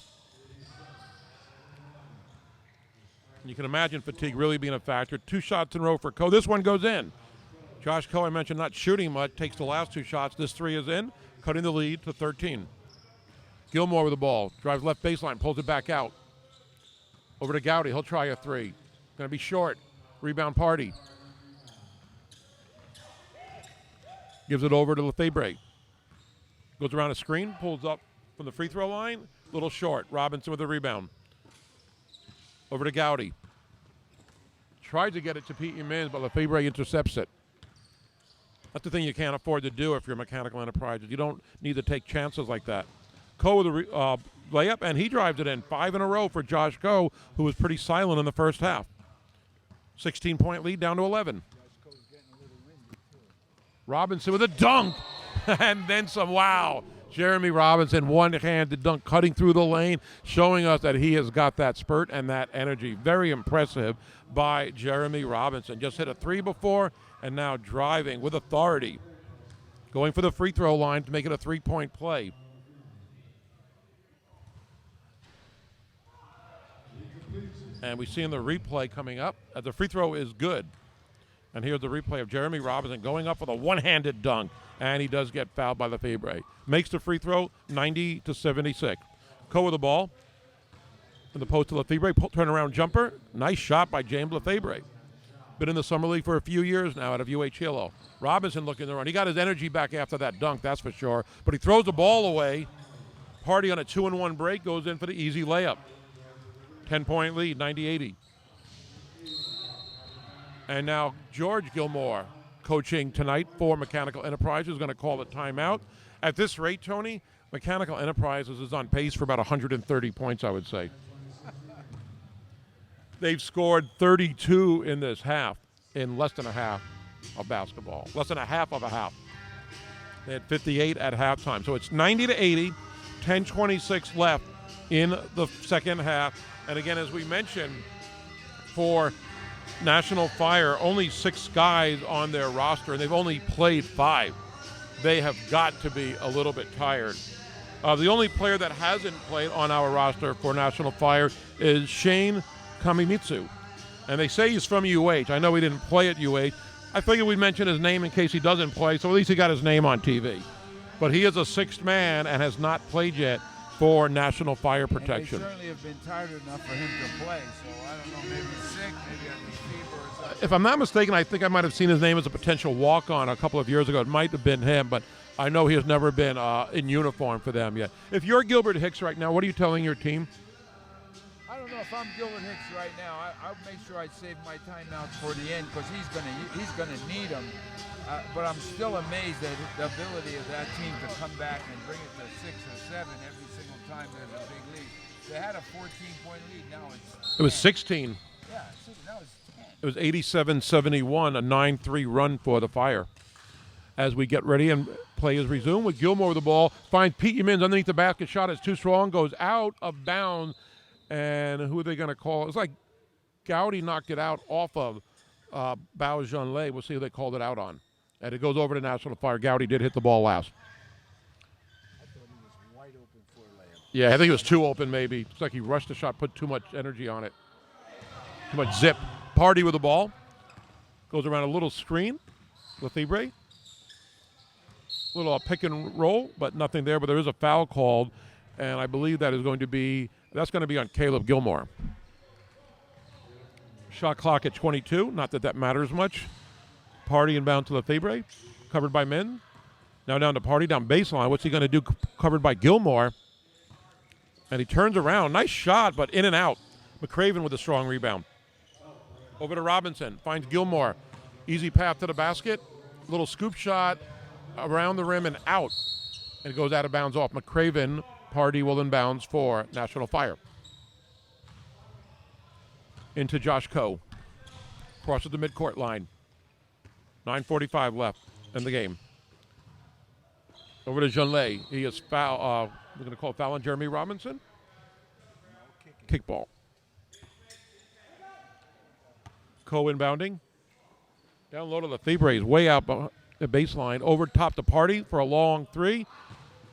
[SPEAKER 1] And you can imagine fatigue really being a factor. 2 shots in a row for Coe. This one goes in. Josh Coe, I mentioned, not shooting much. Takes the last 2 shots. This 3 is in. Cutting the lead to 13. Gilmore with the ball. Drives left baseline. Pulls it back out. Over to Gowdy. He'll try a 3. Going to be short. Rebound Party. Gives it over to Lefebvre. Goes around a screen, pulls up from the free throw line. Little short. Robinson with the rebound. Over to Gowdy. Tried to get it to P.E. Mins, but Lefebvre intercepts it. That's the thing you can't afford to do if you're Mechanical Enterprises. You don't need to take chances like that. Coe with the layup, and he drives it in. 5 in a row for Josh Coe, who was pretty silent in the first half. 16-point lead down to 11. Robinson with a dunk and then some. Wow. Jeremy Robinson, one-handed dunk, cutting through the lane, showing us that he has got that spurt and that energy. Very impressive by Jeremy Robinson. Just hit a 3 before and now driving with authority. Going for the free throw line to make it a 3-point play. And we see in the replay coming up that the free throw is good. And here's the replay of Jeremy Robinson going up with a one-handed dunk. And he does get fouled by Lefebvre. Makes the free throw 90-76. Coe with the ball. In the post to Lefebvre. Turnaround jumper. Nice shot by James Lefebvre. Been in the Summer League for a few years now out of UH Hilo. Robinson looking to run. He got his energy back after that dunk, that's for sure. But he throws the ball away. Party on a 2-and-1 break goes in for the easy layup. 10-point lead, 90-80. And now George Gilmore, coaching tonight for Mechanical Enterprises, is going to call a timeout. At this rate, Tony, Mechanical Enterprises is on pace for about 130 points, I would say. They've scored 32 in this half, in less than a half of basketball. Less than a half of a half. They had 58 at halftime. So it's 90-80, 10:26 left in the second half. And again, as we mentioned, for National Fire, only 6 guys on their roster, and they've only played 5. They have got to be a little bit tired. The only player that hasn't played on our roster for National Fire is Shane Kamimitsu. And they say he's from UH. I know he didn't play at UH. I figured we'd mention his name in case he doesn't play, so at least he got his name on TV. But he is a 6th man and has not played yet for National Fire Protection.
[SPEAKER 2] And they certainly have been tired enough for him to play, so I don't know, maybe he's sick, maybe on his fever or something.
[SPEAKER 1] If I'm not mistaken, I think I might have seen his name as a potential walk-on a couple of years ago. It might have been him, but I know he has never been in uniform for them yet. If you're Gilbert Hicks right now, what are you telling your team?
[SPEAKER 2] I don't know if I'm Gilbert Hicks right now. I'll make sure I save my timeouts for the end because he's gonna need them. But I'm still amazed at the ability of that team to come back and bring it to 6 or 7 every single time there's a big lead. They had a 14-point lead. Now it's 10.
[SPEAKER 1] It was 16.
[SPEAKER 2] Yeah, now it's 10.
[SPEAKER 1] It was 87-71, a 9-3 run for the Fire. As we get ready and play is resumed with Gilmore with the ball, finds P.E. Mins underneath the basket. Shot is too strong, goes out of bounds, And who are they going to call? It's like Gowdy knocked it out off of Bao Zhonglei. We'll see who they called it out on. And it goes over to National Fire. Gowdy did hit the ball last.
[SPEAKER 2] I thought he was wide open for a layup.
[SPEAKER 1] Yeah, I think he was too open maybe. It's like he rushed the shot, put too much energy on it. Too much zip. Party with the ball. Goes around a little screen. Lefebvre. Little pick and roll, but nothing there. But there is a foul called, and I believe that's going to be on Caleb Gilmore. Shot clock at 22. Not that that matters much. Party inbound to Lefebvre. Covered by Min. Now down to Party, down baseline. What's he going to do? Covered by Gilmore. And he turns around. Nice shot, but in and out. McCraven with a strong rebound. Over to Robinson. Finds Gilmore. Easy path to the basket. Little scoop shot around the rim and out. And it goes out of bounds off. McCraven. Party will inbounds for National Fire. Into Josh Coe. Crosses the midcourt line. 9:45 left in the game. Over to Zhonglei. He is foul. We're going to call it foul on Jeremy Robinson. Kickball. Coe inbounding. Down low to Lefebvre. He's way out the baseline. Over top to Party for a long three.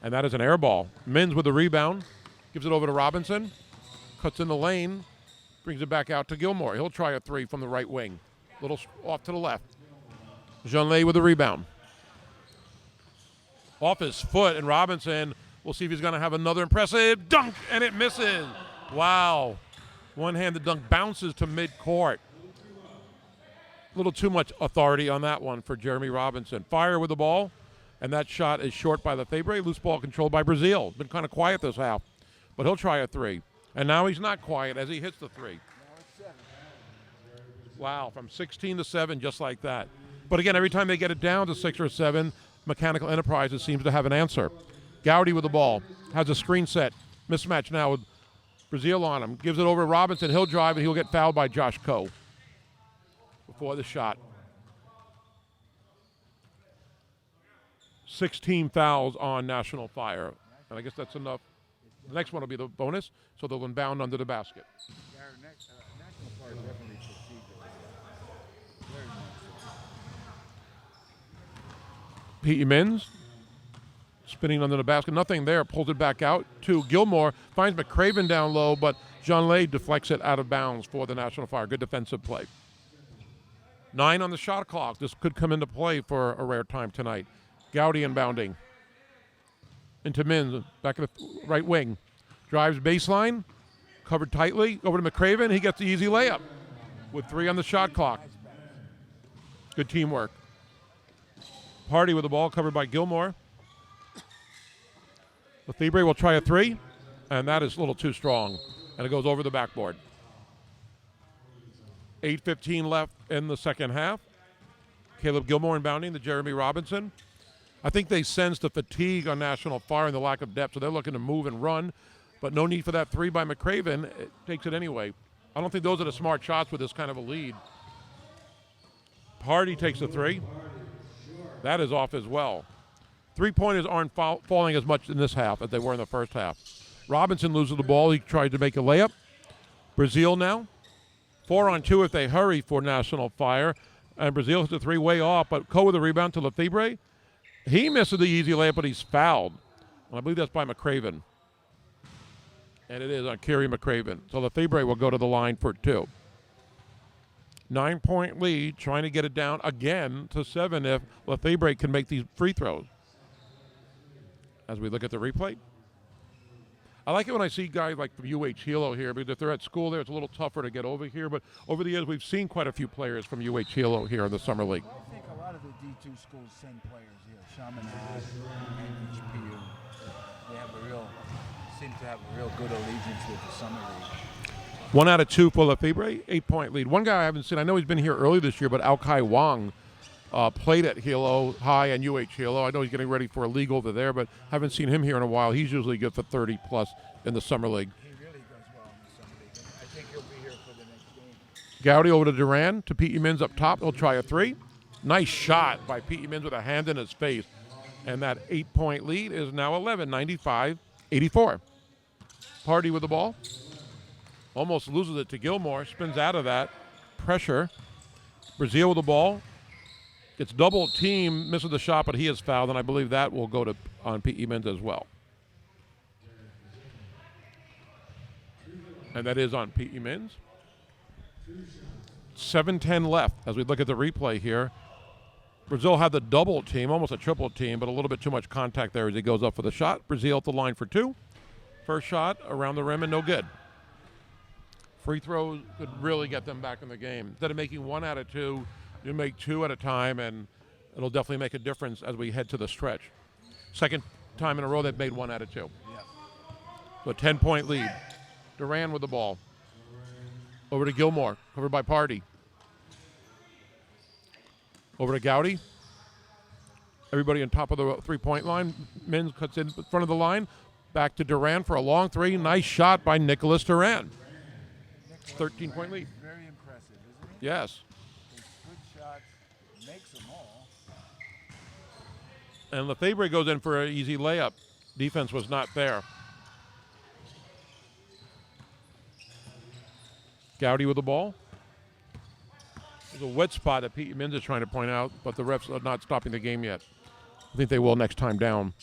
[SPEAKER 1] And that is an air ball. Mins with the rebound. Gives it over to Robinson. Cuts in the lane. Brings it back out to Gilmore. He'll try a three from the right wing. Little off to the left. Zhonglei with the rebound. Off his foot, and Robinson, we'll see if he's going to have another impressive dunk, and it misses. Wow. One-handed dunk bounces to midcourt. A little too much authority on that one for Jeremy Robinson. Fire with the ball, and that shot is short by Lefebvre. Loose ball controlled by Brazil. Been kind of quiet this half, but he'll try a three. And now he's not quiet as he hits the three. Wow, from 16 to 7, just like that. But again, every time they get it down to 6 or 7, Mechanical Enterprises seems to have an answer. Gowdy with the ball. Has a screen set. Mismatch now with Brazil on him. Gives it over to Robinson. He'll drive, and he'll get fouled by Josh Coe before the shot. 16 fouls on National Fire. And I guess that's enough. The next one will be the bonus, so they'll inbound under the basket.
[SPEAKER 2] National Fire definitely proceed. Very much so.
[SPEAKER 1] Pete Mins spinning under the basket. Nothing there. Pulls it back out to Gilmore. Finds McCraven down low, but Zhonglei deflects it out of bounds for the National Fire. Good defensive play. 9 on the shot clock. This could come into play for a rare time tonight. Gowdy inbounding. Into Mins, back at the right wing. Drives baseline. Covered tightly. Over to McCraven. He gets the easy layup with 3 on the shot clock. Good teamwork. Party with the ball, covered by Gilmore. Lefebvre will try a 3, and that is a little too strong, and it goes over the backboard. 8:15 left in the second half. Caleb Gilmore inbounding to Jeremy Robinson. I think they sense the fatigue on National Fire and the lack of depth, so they're looking to move and run, but no need for that 3 by McCraven. It takes it anyway. I don't think those are the smart shots with this kind of a lead. Party takes the 3. That is off as well. 3-pointers aren't falling as much in this half as they were in the first half. Robinson loses the ball. He tried to make a layup. Brazil now. 4-on-2 if they hurry for National Fire. And Brazil hits the 3 way off, but Coe with the rebound to Lefebvre. He misses the easy layup, but he's fouled. And I believe that's by McCraven. And it is on Kerry McCraven. So Lefebvre will go to the line for 2. 9-point lead, trying to get it down again to 7 if Lefebvre can make these free throws. As we look at the replay. I like it when I see guys like from UH Hilo here, because if they're at school there, it's a little tougher to get over here. But over the years, we've seen quite a few players from UH Hilo here in the Summer League.
[SPEAKER 2] I think a lot of the D2 schools send players here. Chaminade and HPU. They seem to have a real good allegiance with the Summer League.
[SPEAKER 1] 1 out of 2 for Lefebvre, 8-point lead. One guy I haven't seen, I know he's been here early this year, but Alkai Wong played at Hilo High and UH Hilo. I know he's getting ready for a league over there, but haven't seen him here in a while. He's usually good for 30-plus in the Summer League.
[SPEAKER 2] He really does well in the Summer League. I think he'll be here for the next game.
[SPEAKER 1] Gowdy over to Duran, to Pete Mins up top. He'll try a 3. Nice shot by Pete Mins with a hand in his face. And that 8-point lead is now 11, 95-84. Party with the ball. Almost loses it to Gilmore. Spins out of that. Pressure. Brazil with the ball. Gets double team, misses the shot, but he is fouled, and I believe that will go to on P.E. Menz as well. And that is on P.E. Menz. 7:10 left as we look at the replay here. Brazil had the double team, almost a triple team, but a little bit too much contact there as he goes up for the shot. Brazil at the line for two. First shot around the rim and no good. Free throws could really get them back in the game. Instead of making 1 out of 2, you make 2 at a time, and it'll definitely make a difference as we head to the stretch. Second time in a row they've made 1 out of 2. So a 10-point lead. Duran with the ball. Over to Gilmore, covered by Party. Over to Gowdy. Everybody on top of the three-point line. Menz cuts in front of the line. Back to Duran for a long three. Nice shot by Nicholas Duran. 13-point lead.
[SPEAKER 2] Very impressive, isn't he?
[SPEAKER 1] Yes.
[SPEAKER 2] Good shots, makes them all.
[SPEAKER 1] And Lefebvre goes in for an easy layup. Defense was not there. Gowdy with the ball. There's a wet spot that P.E. Menz is trying to point out, but the refs are not stopping the game yet. I think they will next time down.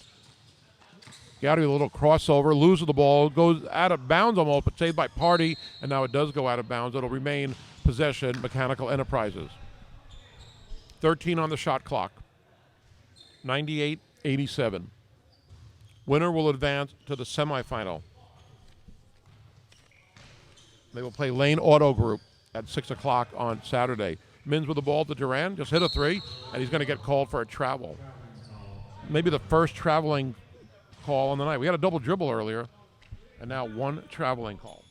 [SPEAKER 1] Gowdy with a little crossover, loses the ball, goes out of bounds almost, but saved by Party, and now it does go out of bounds. It'll remain possession, Mechanical Enterprises. 13 on the shot clock. 98-87. Winner will advance to the semifinal. They will play Lane Auto Group at 6 o'clock on Saturday. Menz with the ball to Duran, just hit a three, and he's going to get called for a travel. Maybe the first traveling call on the night. We had a double dribble earlier, and now one traveling call.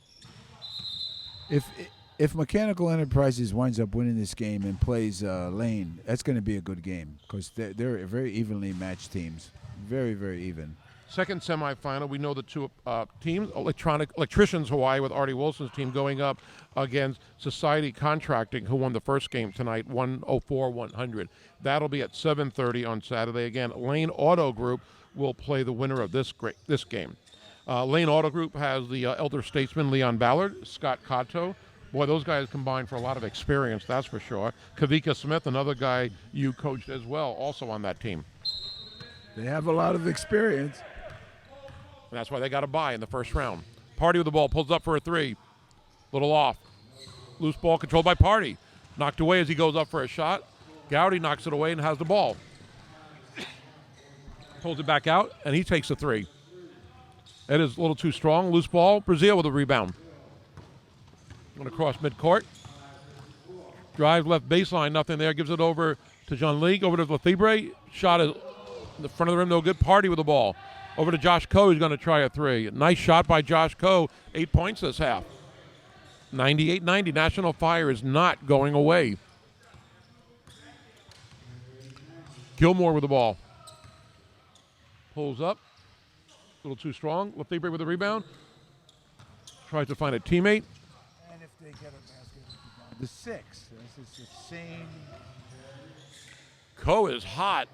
[SPEAKER 2] If Mechanical Enterprises winds up winning this game and plays Lane, that's going to be a good game because they're very evenly matched teams. Very, very even.
[SPEAKER 1] Second semifinal, we know the two teams, Electricians Hawaii with Artie Wilson's team going up against Society Contracting, who won the first game tonight, 104-100. That'll be at 7:30 on Saturday. Again, Lane Auto Group will play the winner of this game. Lane Auto Group has the elder statesman Leon Ballard, Scott Cotto. Boy, those guys combine for a lot of experience, that's for sure. Kavika Smith, another guy you coached as well, also on that team.
[SPEAKER 2] They have a lot of experience.
[SPEAKER 1] And that's why they got a bye in the first round. Party with the ball, pulls up for a three. Little off. Loose ball controlled by Party. Knocked away as he goes up for a shot. Gowdy knocks it away and has the ball. Pulls it back out, and he takes a three. That is a little too strong. Loose ball. Brazil with a rebound. Going to cross midcourt. Drive left baseline, nothing there. Gives it over to Jean-League. Over to Lefebvre. Shot is in the front of the rim, no good. Party with the ball. Over to Josh Coe, who's going to try a three. Nice shot by Josh Coe. 8 points this half. 98-90. National Fire is not going away. Gilmore with the ball. Pulls up. A little too strong. Lefebvre with the rebound. Tries to find a teammate.
[SPEAKER 2] And if they get a basket, the 6. This is the same.
[SPEAKER 1] Coe is hot,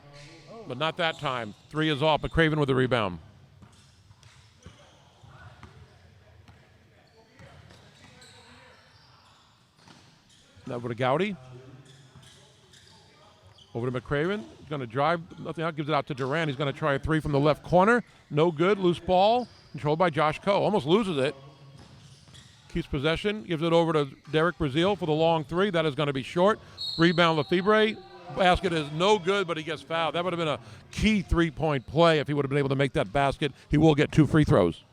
[SPEAKER 1] but not that time. Three is off, but Craven with the rebound. Now over to Gowdy. Over to McCraven. He's going to drive. Nothing out. Gives it out to Duran. He's going to try a three from the left corner. No good. Loose ball. Controlled by Josh Coe. Almost loses it. Keeps possession. Gives it over to Derek Brazil for the long three. That is going to be short. Rebound Lefebvre. Basket is no good, but he gets fouled. That would have been a key three-point play if he would have been able to make that basket. He will get 2 free throws.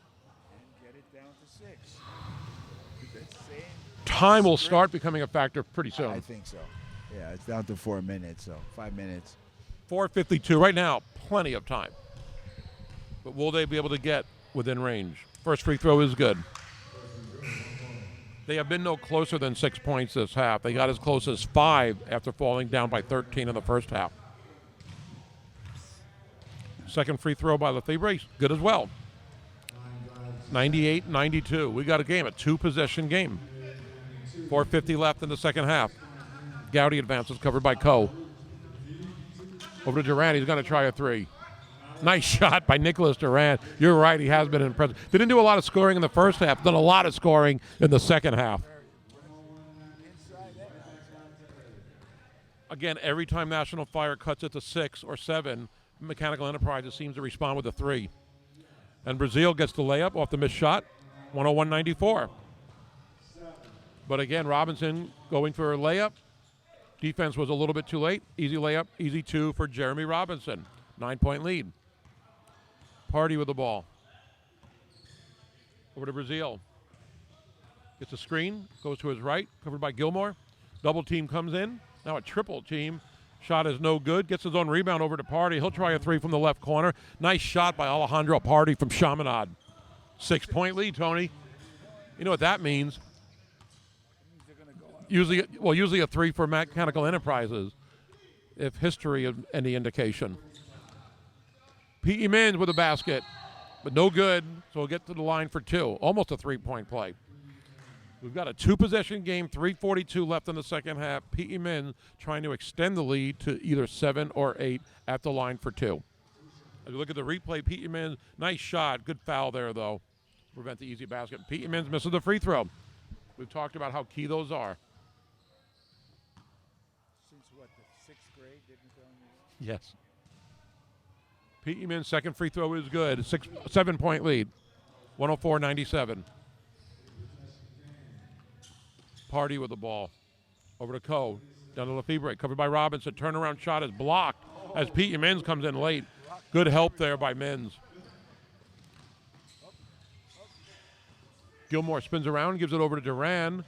[SPEAKER 2] And get it down to 6.
[SPEAKER 1] Time will start becoming a factor pretty soon.
[SPEAKER 2] I think so. Yeah, it's down to 4 minutes, so 5 minutes.
[SPEAKER 1] 4:52 right now, plenty of time. But will they be able to get within range? First free throw is good. They have been no closer than 6 points this half. They got as close as 5 after falling down by 13 in the first half. Second free throw by Lefebvre, good as well. 98-92. We got a game, a 2-possession game. 4:50 left in the second half. Gowdy advances, covered by Coe. Over to Durant, he's going to try a three. Nice shot by Nicholas Durant. You're right, he has been impressive. Didn't do a lot of scoring in the first half, done a lot of scoring in the second half. Again, every time National Fire cuts it to 6 or 7, Mechanical Enterprises seems to respond with a 3. And Brazil gets the layup off the missed shot, 101-94. But again, Robinson going for a layup. Defense was a little bit too late. Easy layup, easy 2 for Jeremy Robinson. 9-point lead. Party with the ball. Over to Brazil. Gets a screen, goes to his right, covered by Gilmore. Double team comes in. Now a triple team. Shot is no good. Gets his own rebound over to Party. He'll try a 3 from the left corner. Nice shot by Alejandro Party from Chaminade. 6-point lead, Tony. You know what that means? Usually a 3 for Mechanical Enterprises, if history is any indication. P.E. Mins with a basket, but no good, so we'll get to the line for 2. Almost a 3-point play. We've got a 2-possession game, 3:42 left in the second half. P.E. Mins trying to extend the lead to either 7 or 8 at the line for 2. As we look at the replay, P.E. Mins, nice shot. Good foul there, though. Prevent the easy basket. P.E. Mins misses the free throw. We've talked about how key those are.
[SPEAKER 2] Since what, the 6th grade, didn't go in the...
[SPEAKER 1] Yes. P.E. Mins' second free throw is good. 7-point lead. 104-97. Party with the ball. Over to Coe. Down to Lefebvre. Covered by Robinson. Turnaround shot is blocked as P.E. Mins comes in late. Good help there by Mins. Gilmore spins around, gives it over to Duran,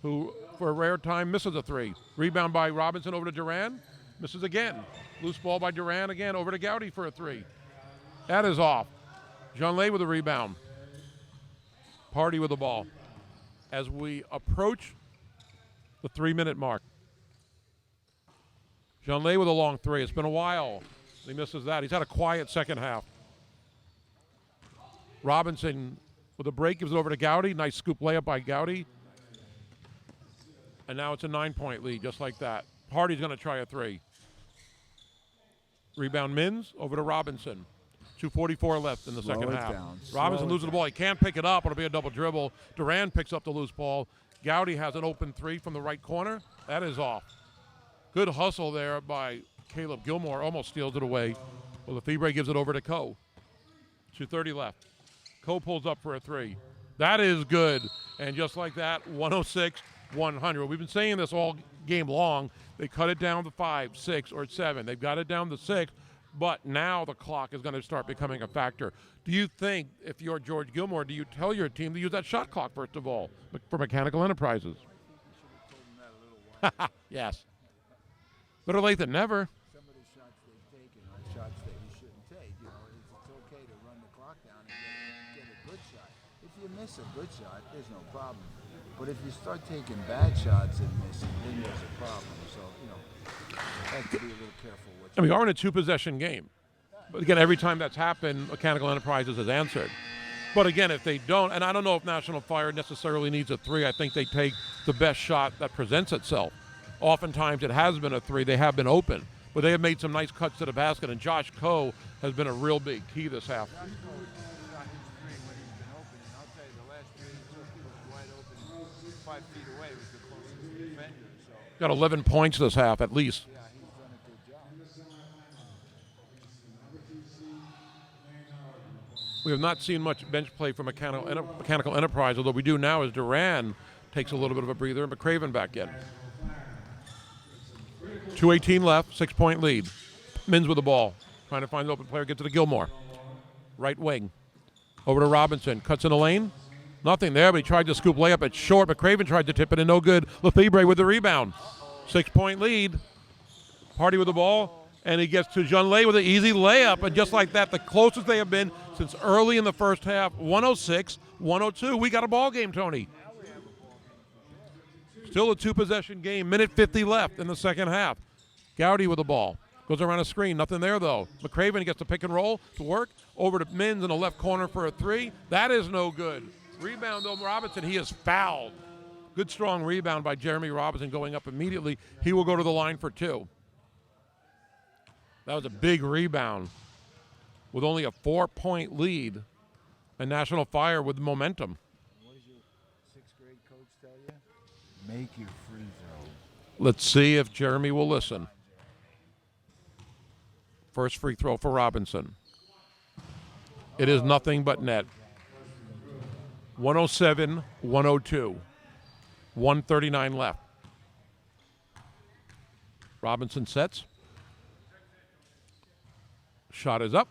[SPEAKER 1] who, for a rare time, misses a 3. Rebound by Robinson over to Duran. Misses again. Loose ball by Duran again over to Gowdy for a 3. That is off. Jeanlay with a rebound. Party with the ball. As we approach the 3-minute mark. Jeanlay with a long 3. It's been a while. He misses that. He's had a quiet second half. Robinson with a break gives it over to Gowdy. Nice scoop layup by Gowdy. And now it's a 9-point lead, just like that. Party's going to try a 3. Rebound Mins over to Robinson. 2:44 left in the second half. Robinson loses the ball. He can't pick it up. It'll be a double dribble. Duran picks up the loose ball. Gowdy has an open 3 from the right corner. That is off. Good hustle there by Caleb Gilmore. Almost steals it away. Well, Lefebvre gives it over to Coe. 2:30 left. Coe pulls up for a 3. That is good. And just like that, 106-100. We've been saying this all game long. They cut it down to 5, 6, or 7. They've got it down to 6. But now the clock is going to start becoming a factor. Do you think, if you're George Gilmore, do you tell your team to use that shot clock, first of all, for Mechanical Enterprises? Yes. Better late than never.
[SPEAKER 2] Some of the shots they've taken are shots that you shouldn't take. You know, it's okay to run the clock down and get a good shot. If you miss a good shot, there's no problem. But if you start taking bad shots and missing, then there's a problem. So, you know, you have to be a little careful.
[SPEAKER 1] And we are in a 2-possession game. But again, every time that's happened, Mechanical Enterprises has answered. But again, if they don't, and I don't know if National Fire necessarily needs a 3, I think they take the best shot that presents itself. Oftentimes it has been a 3. They have been open. But they have made some nice cuts to the basket, and Josh Coe has been a real big key this half. Got 11 points this half, at least. We have not seen much bench play from Mechanical Enterprise, although we do now as Duran takes a little bit of a breather and McCraven back in. 2:18 left, 6-point lead. Mins with the ball, trying to find an open player, gets it to Gilmore. Right wing, over to Robinson, cuts in the lane. Nothing there, but he tried to scoop layup. It's short. McCraven tried to tip it, and no good. Lefebvre with the rebound. 6-point lead. Party with the ball, and he gets to Jeanlay with an easy layup, and just like that, the closest they have been since early in the first half, 106-102. We got a ball game, Tony. Still a 2-possession game, minute 50 left in the second half. Gowdy with the ball. Goes around a screen, nothing there though. McCraven gets the pick and roll to work. Over to Mins in the left corner for a 3. That is no good. Rebound though, Robinson, he is fouled. Good strong rebound by Jeremy Robinson going up immediately. He will go to the line for 2. That was a big rebound. with only a 4-point lead, and National Fire with momentum.
[SPEAKER 2] What does your sixth grade coach tell you? Make your free throws.
[SPEAKER 1] Let's see if Jeremy will listen. First free throw for Robinson. It is nothing but net. 107-102. 139 left. Robinson sets. Shot is up,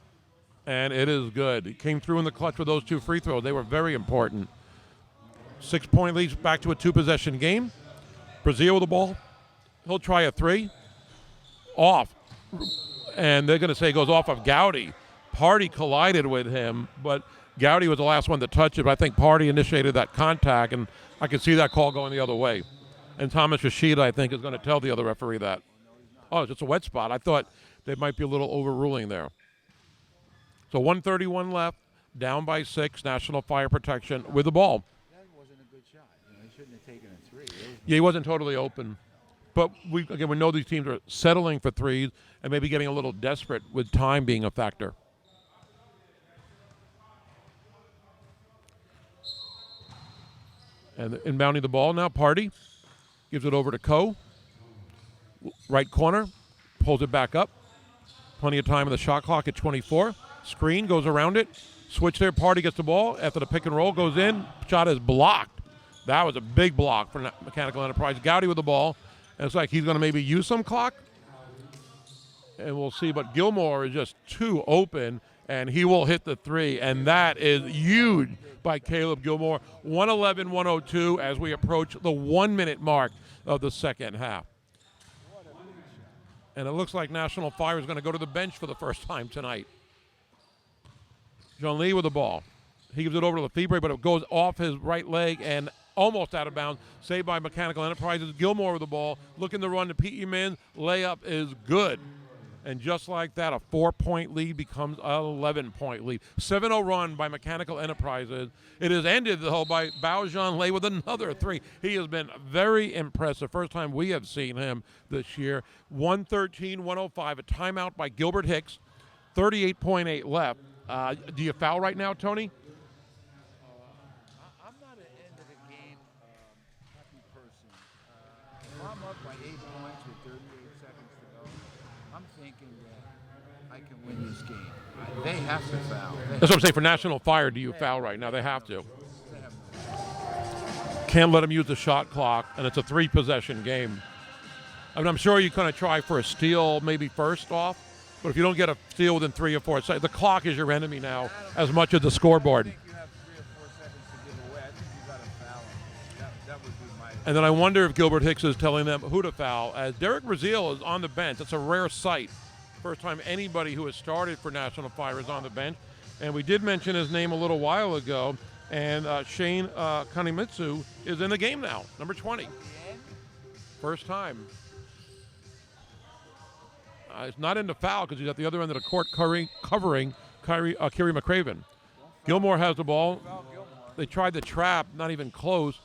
[SPEAKER 1] and it is good. He came through in the clutch with those 2 free throws. They were very important. 6-point lead, back to a 2-possession game. Brazil with the ball. He'll try a 3. Off. And they're going to say it goes off of Gowdy. Party collided with him, but Gowdy was the last one to touch it. But I think Party initiated that contact, and I could see that call going the other way. And Thomas Rashid, I think, is going to tell the other referee that. Oh, it's just a wet spot. I thought there might be a little overruling there. So 1:31 left, down by 6, National Fire Protection with the ball.
[SPEAKER 2] That wasn't a good shot. He shouldn't have taken a 3.
[SPEAKER 1] Yeah, he wasn't totally open. But we know these teams are settling for threes and maybe getting a little desperate with time being a factor. And inbounding the ball now, Party gives it over to Coe. Right corner, pulls it back up. Plenty of time in the shot clock at 24. Screen goes around it. Switch there, Party gets the ball. After the pick and roll goes in, shot is blocked. That was a big block for Mechanical Enterprise. Gowdy with the ball. And it's like he's going to maybe use some clock. And we'll see. But Gilmore is just too open, and he will hit the 3. And that is huge by Caleb Gilmore. 111-102 as we approach the 1-minute mark of the second half. And it looks like National Fire is going to go to the bench for the first time tonight. John Lee with the ball. He gives it over to Lefebvre, but it goes off his right leg and almost out of bounds. Saved by Mechanical Enterprises. Gilmore with the ball. Looking to run to Pete Min. Layup is good. And just like that, a 4-point lead becomes an 11-point lead. 7-0 run by Mechanical Enterprises. It is ended, though, by Bao Zhanlei with another 3. He has been very impressive. First time we have seen him this year. 113-105, a timeout by Gilbert Hicks. 38.8 left. Do you foul right now, Tony?
[SPEAKER 2] I'm not an end-of-the-game happy person. If I'm up by 8 points with 38 seconds to go, I'm thinking that I can win this game. They have to foul.
[SPEAKER 1] That's what I'm saying. For National Fire, do you foul right now? They have to. Can't let them use the shot clock, and it's a 3-possession game. I mean, I'm sure you're going to try for a steal maybe first off, but if you don't get a steal within 3 or 4 seconds, the clock is your enemy now as much as the scoreboard.
[SPEAKER 2] I think you have 3 or 4 seconds to give away. I think you got to foul them. That would be my.
[SPEAKER 1] And then I wonder if Gilbert Hicks is telling them who to foul, as Derek Brazil is on the bench. It's a rare sight. First time anybody who has started for National Fire is on the bench. And we did mention his name a little while ago, and Shane Kanemitsu is in the game now, number 20. First time. It's not into foul because he's at the other end of the court covering Kiri McCraven. Gilmore has the ball. They tried the trap, not even close,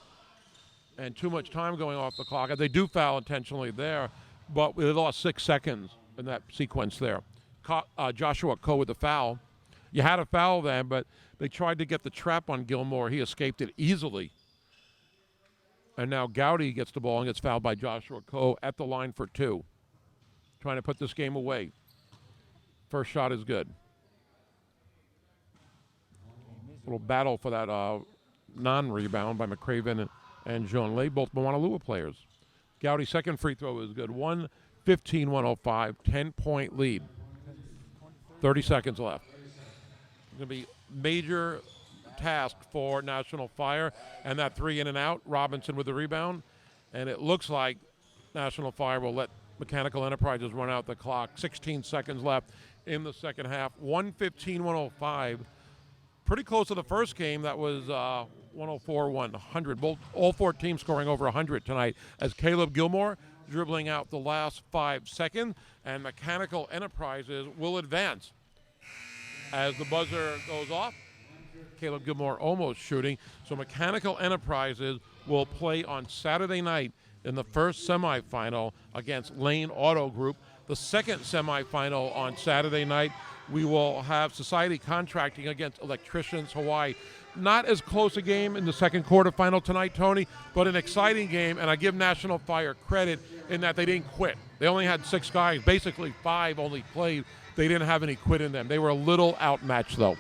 [SPEAKER 1] and too much time going off the clock. They do foul intentionally there, but they lost 6 seconds in that sequence there. Joshua Coe with the foul. You had a foul then, but they tried to get the trap on Gilmore. He escaped it easily. And now Gowdy gets the ball and gets fouled by Joshua Coe at the line for 2. Trying to put this game away. First shot is good. Little battle for that non-rebound by McCraven and Zhanlei, both Moanalua players. Gowdy's second free throw is good. 1:15-105, 10-point lead. 30 seconds left. It's going to be major task for National Fire, and that 3 in and out. Robinson with the rebound, and it looks like National Fire will let Mechanical Enterprises run out the clock. 16 seconds left in the second half. 1:15-105. Pretty close to the first game. That was 104-100. All 4 teams scoring over 100 tonight as Caleb Gilmore dribbling out the last 5 seconds, and Mechanical Enterprises will advance. As the buzzer goes off, Caleb Gilmore almost shooting. So Mechanical Enterprises will play on Saturday night in the first semifinal against Lane Auto Group. The second semifinal on Saturday night we will have Society Contracting against Electricians Hawaii. Not as close a game in the second quarterfinal tonight, Tony, but an exciting game, and I give National Fire credit in that they didn't quit. They only had 6 guys, basically 5 only played. They didn't have any quit in them. They were a little outmatched, though.
[SPEAKER 2] Well,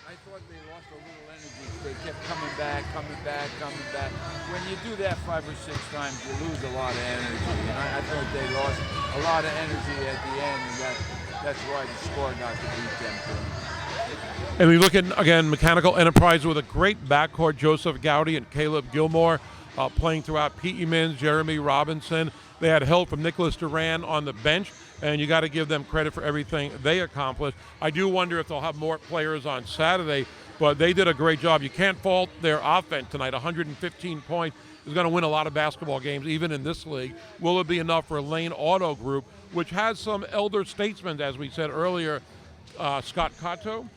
[SPEAKER 2] I thought they lost a little energy. They kept coming back. When you do that 5 or 6 times, you lose a lot of energy. And I thought they lost a lot of energy at the end, and that's why the score got to beat them.
[SPEAKER 1] And we look at, again, Mechanical Enterprise with a great backcourt, Joseph Gowdy and Caleb Gilmore playing throughout. Pete Emmons, Jeremy Robinson. They had help from Nicholas Duran on the bench, and you got to give them credit for everything they accomplished. I do wonder if they'll have more players on Saturday, but they did a great job. You can't fault their offense tonight. 115 points is going to win a lot of basketball games, even in this league. Will it be enough for Lane Auto Group, which has some elder statesmen, as we said earlier, Scott Cato,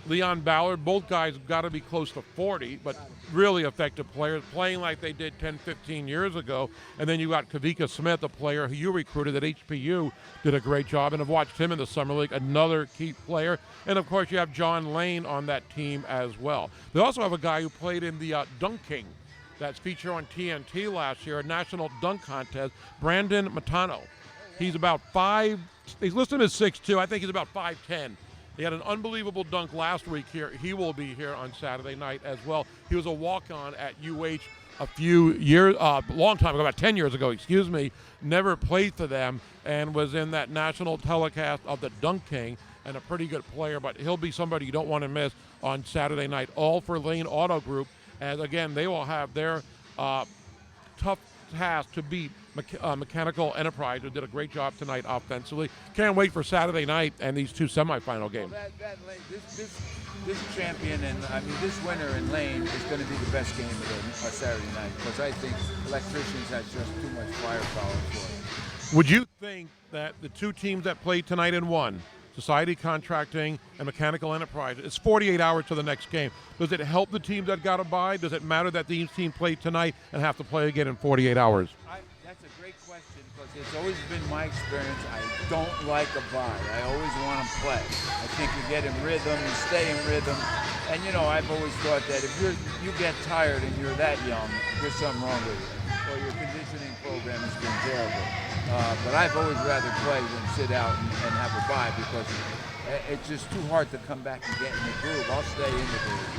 [SPEAKER 1] Leon Ballard, both guys have got to be close to 40, but really effective players, playing like they did 10, 15 years ago. And then you got Kavika Smith, a player who you recruited at HPU, did a great job, and have watched him in the Summer League, another key player. And, of course, you have John Lane on that team as well. They also have a guy who played in the Dunk King that's featured on TNT last year, a national dunk contest, Brandon Matano. He's about 5, he's listed as 6'2", I think he's about 5'10". He had an unbelievable dunk last week here. He will be here on Saturday night as well. He was a walk-on at UH a few years, long time ago, about 10 years ago, excuse me. Never played for them and was in that national telecast of the Dunk King, and a pretty good player, but he'll be somebody you don't want to miss on Saturday night. All for Lane Auto Group, as again, they will have their tough task to beat Mechanical Enterprise, who did a great job tonight offensively. Can't wait for Saturday night and these 2 semifinal games.
[SPEAKER 2] Well, this champion and this winner in Lane is going to be the best game of the Saturday night, because I think Electricians has just too much firepower for it.
[SPEAKER 1] Would you think that the 2 teams that played tonight and won, Society Contracting and Mechanical Enterprise, it's 48 hours to the next game. Does it help the teams that got a bye? Does it matter that these teams played tonight and have to play again in 48 hours?
[SPEAKER 2] That's a great question, because it's always been my experience. I don't like a bye. I always want to play. I think you get in rhythm, you stay in rhythm. And, I've always thought that if you get tired and you're that young, there's something wrong with you. Or your conditioning program has been terrible. But I've always rather play than sit out and have a bye, because it's just too hard to come back and get in the groove. I'll stay in the groove.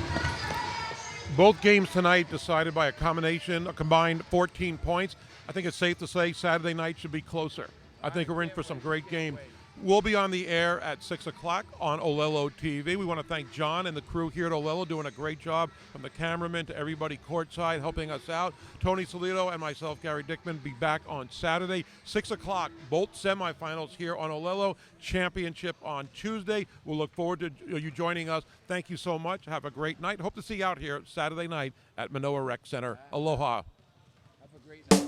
[SPEAKER 1] Both games tonight decided by a combined 14 points. I think it's safe to say Saturday night should be closer. I think we're in for some great game. We'll be on the air at 6 o'clock on Olelo TV. We want to thank John and the crew here at Olelo, doing a great job, from the cameraman to everybody courtside helping us out. Tony Solito and myself, Gary Dickman, be back on Saturday, 6 o'clock, both semifinals here on Olelo. Championship on Tuesday. We'll look forward to you joining us. Thank you so much. Have a great night. Hope to see you out here Saturday night at Manoa Rec Center. Aloha.
[SPEAKER 2] Have a great night.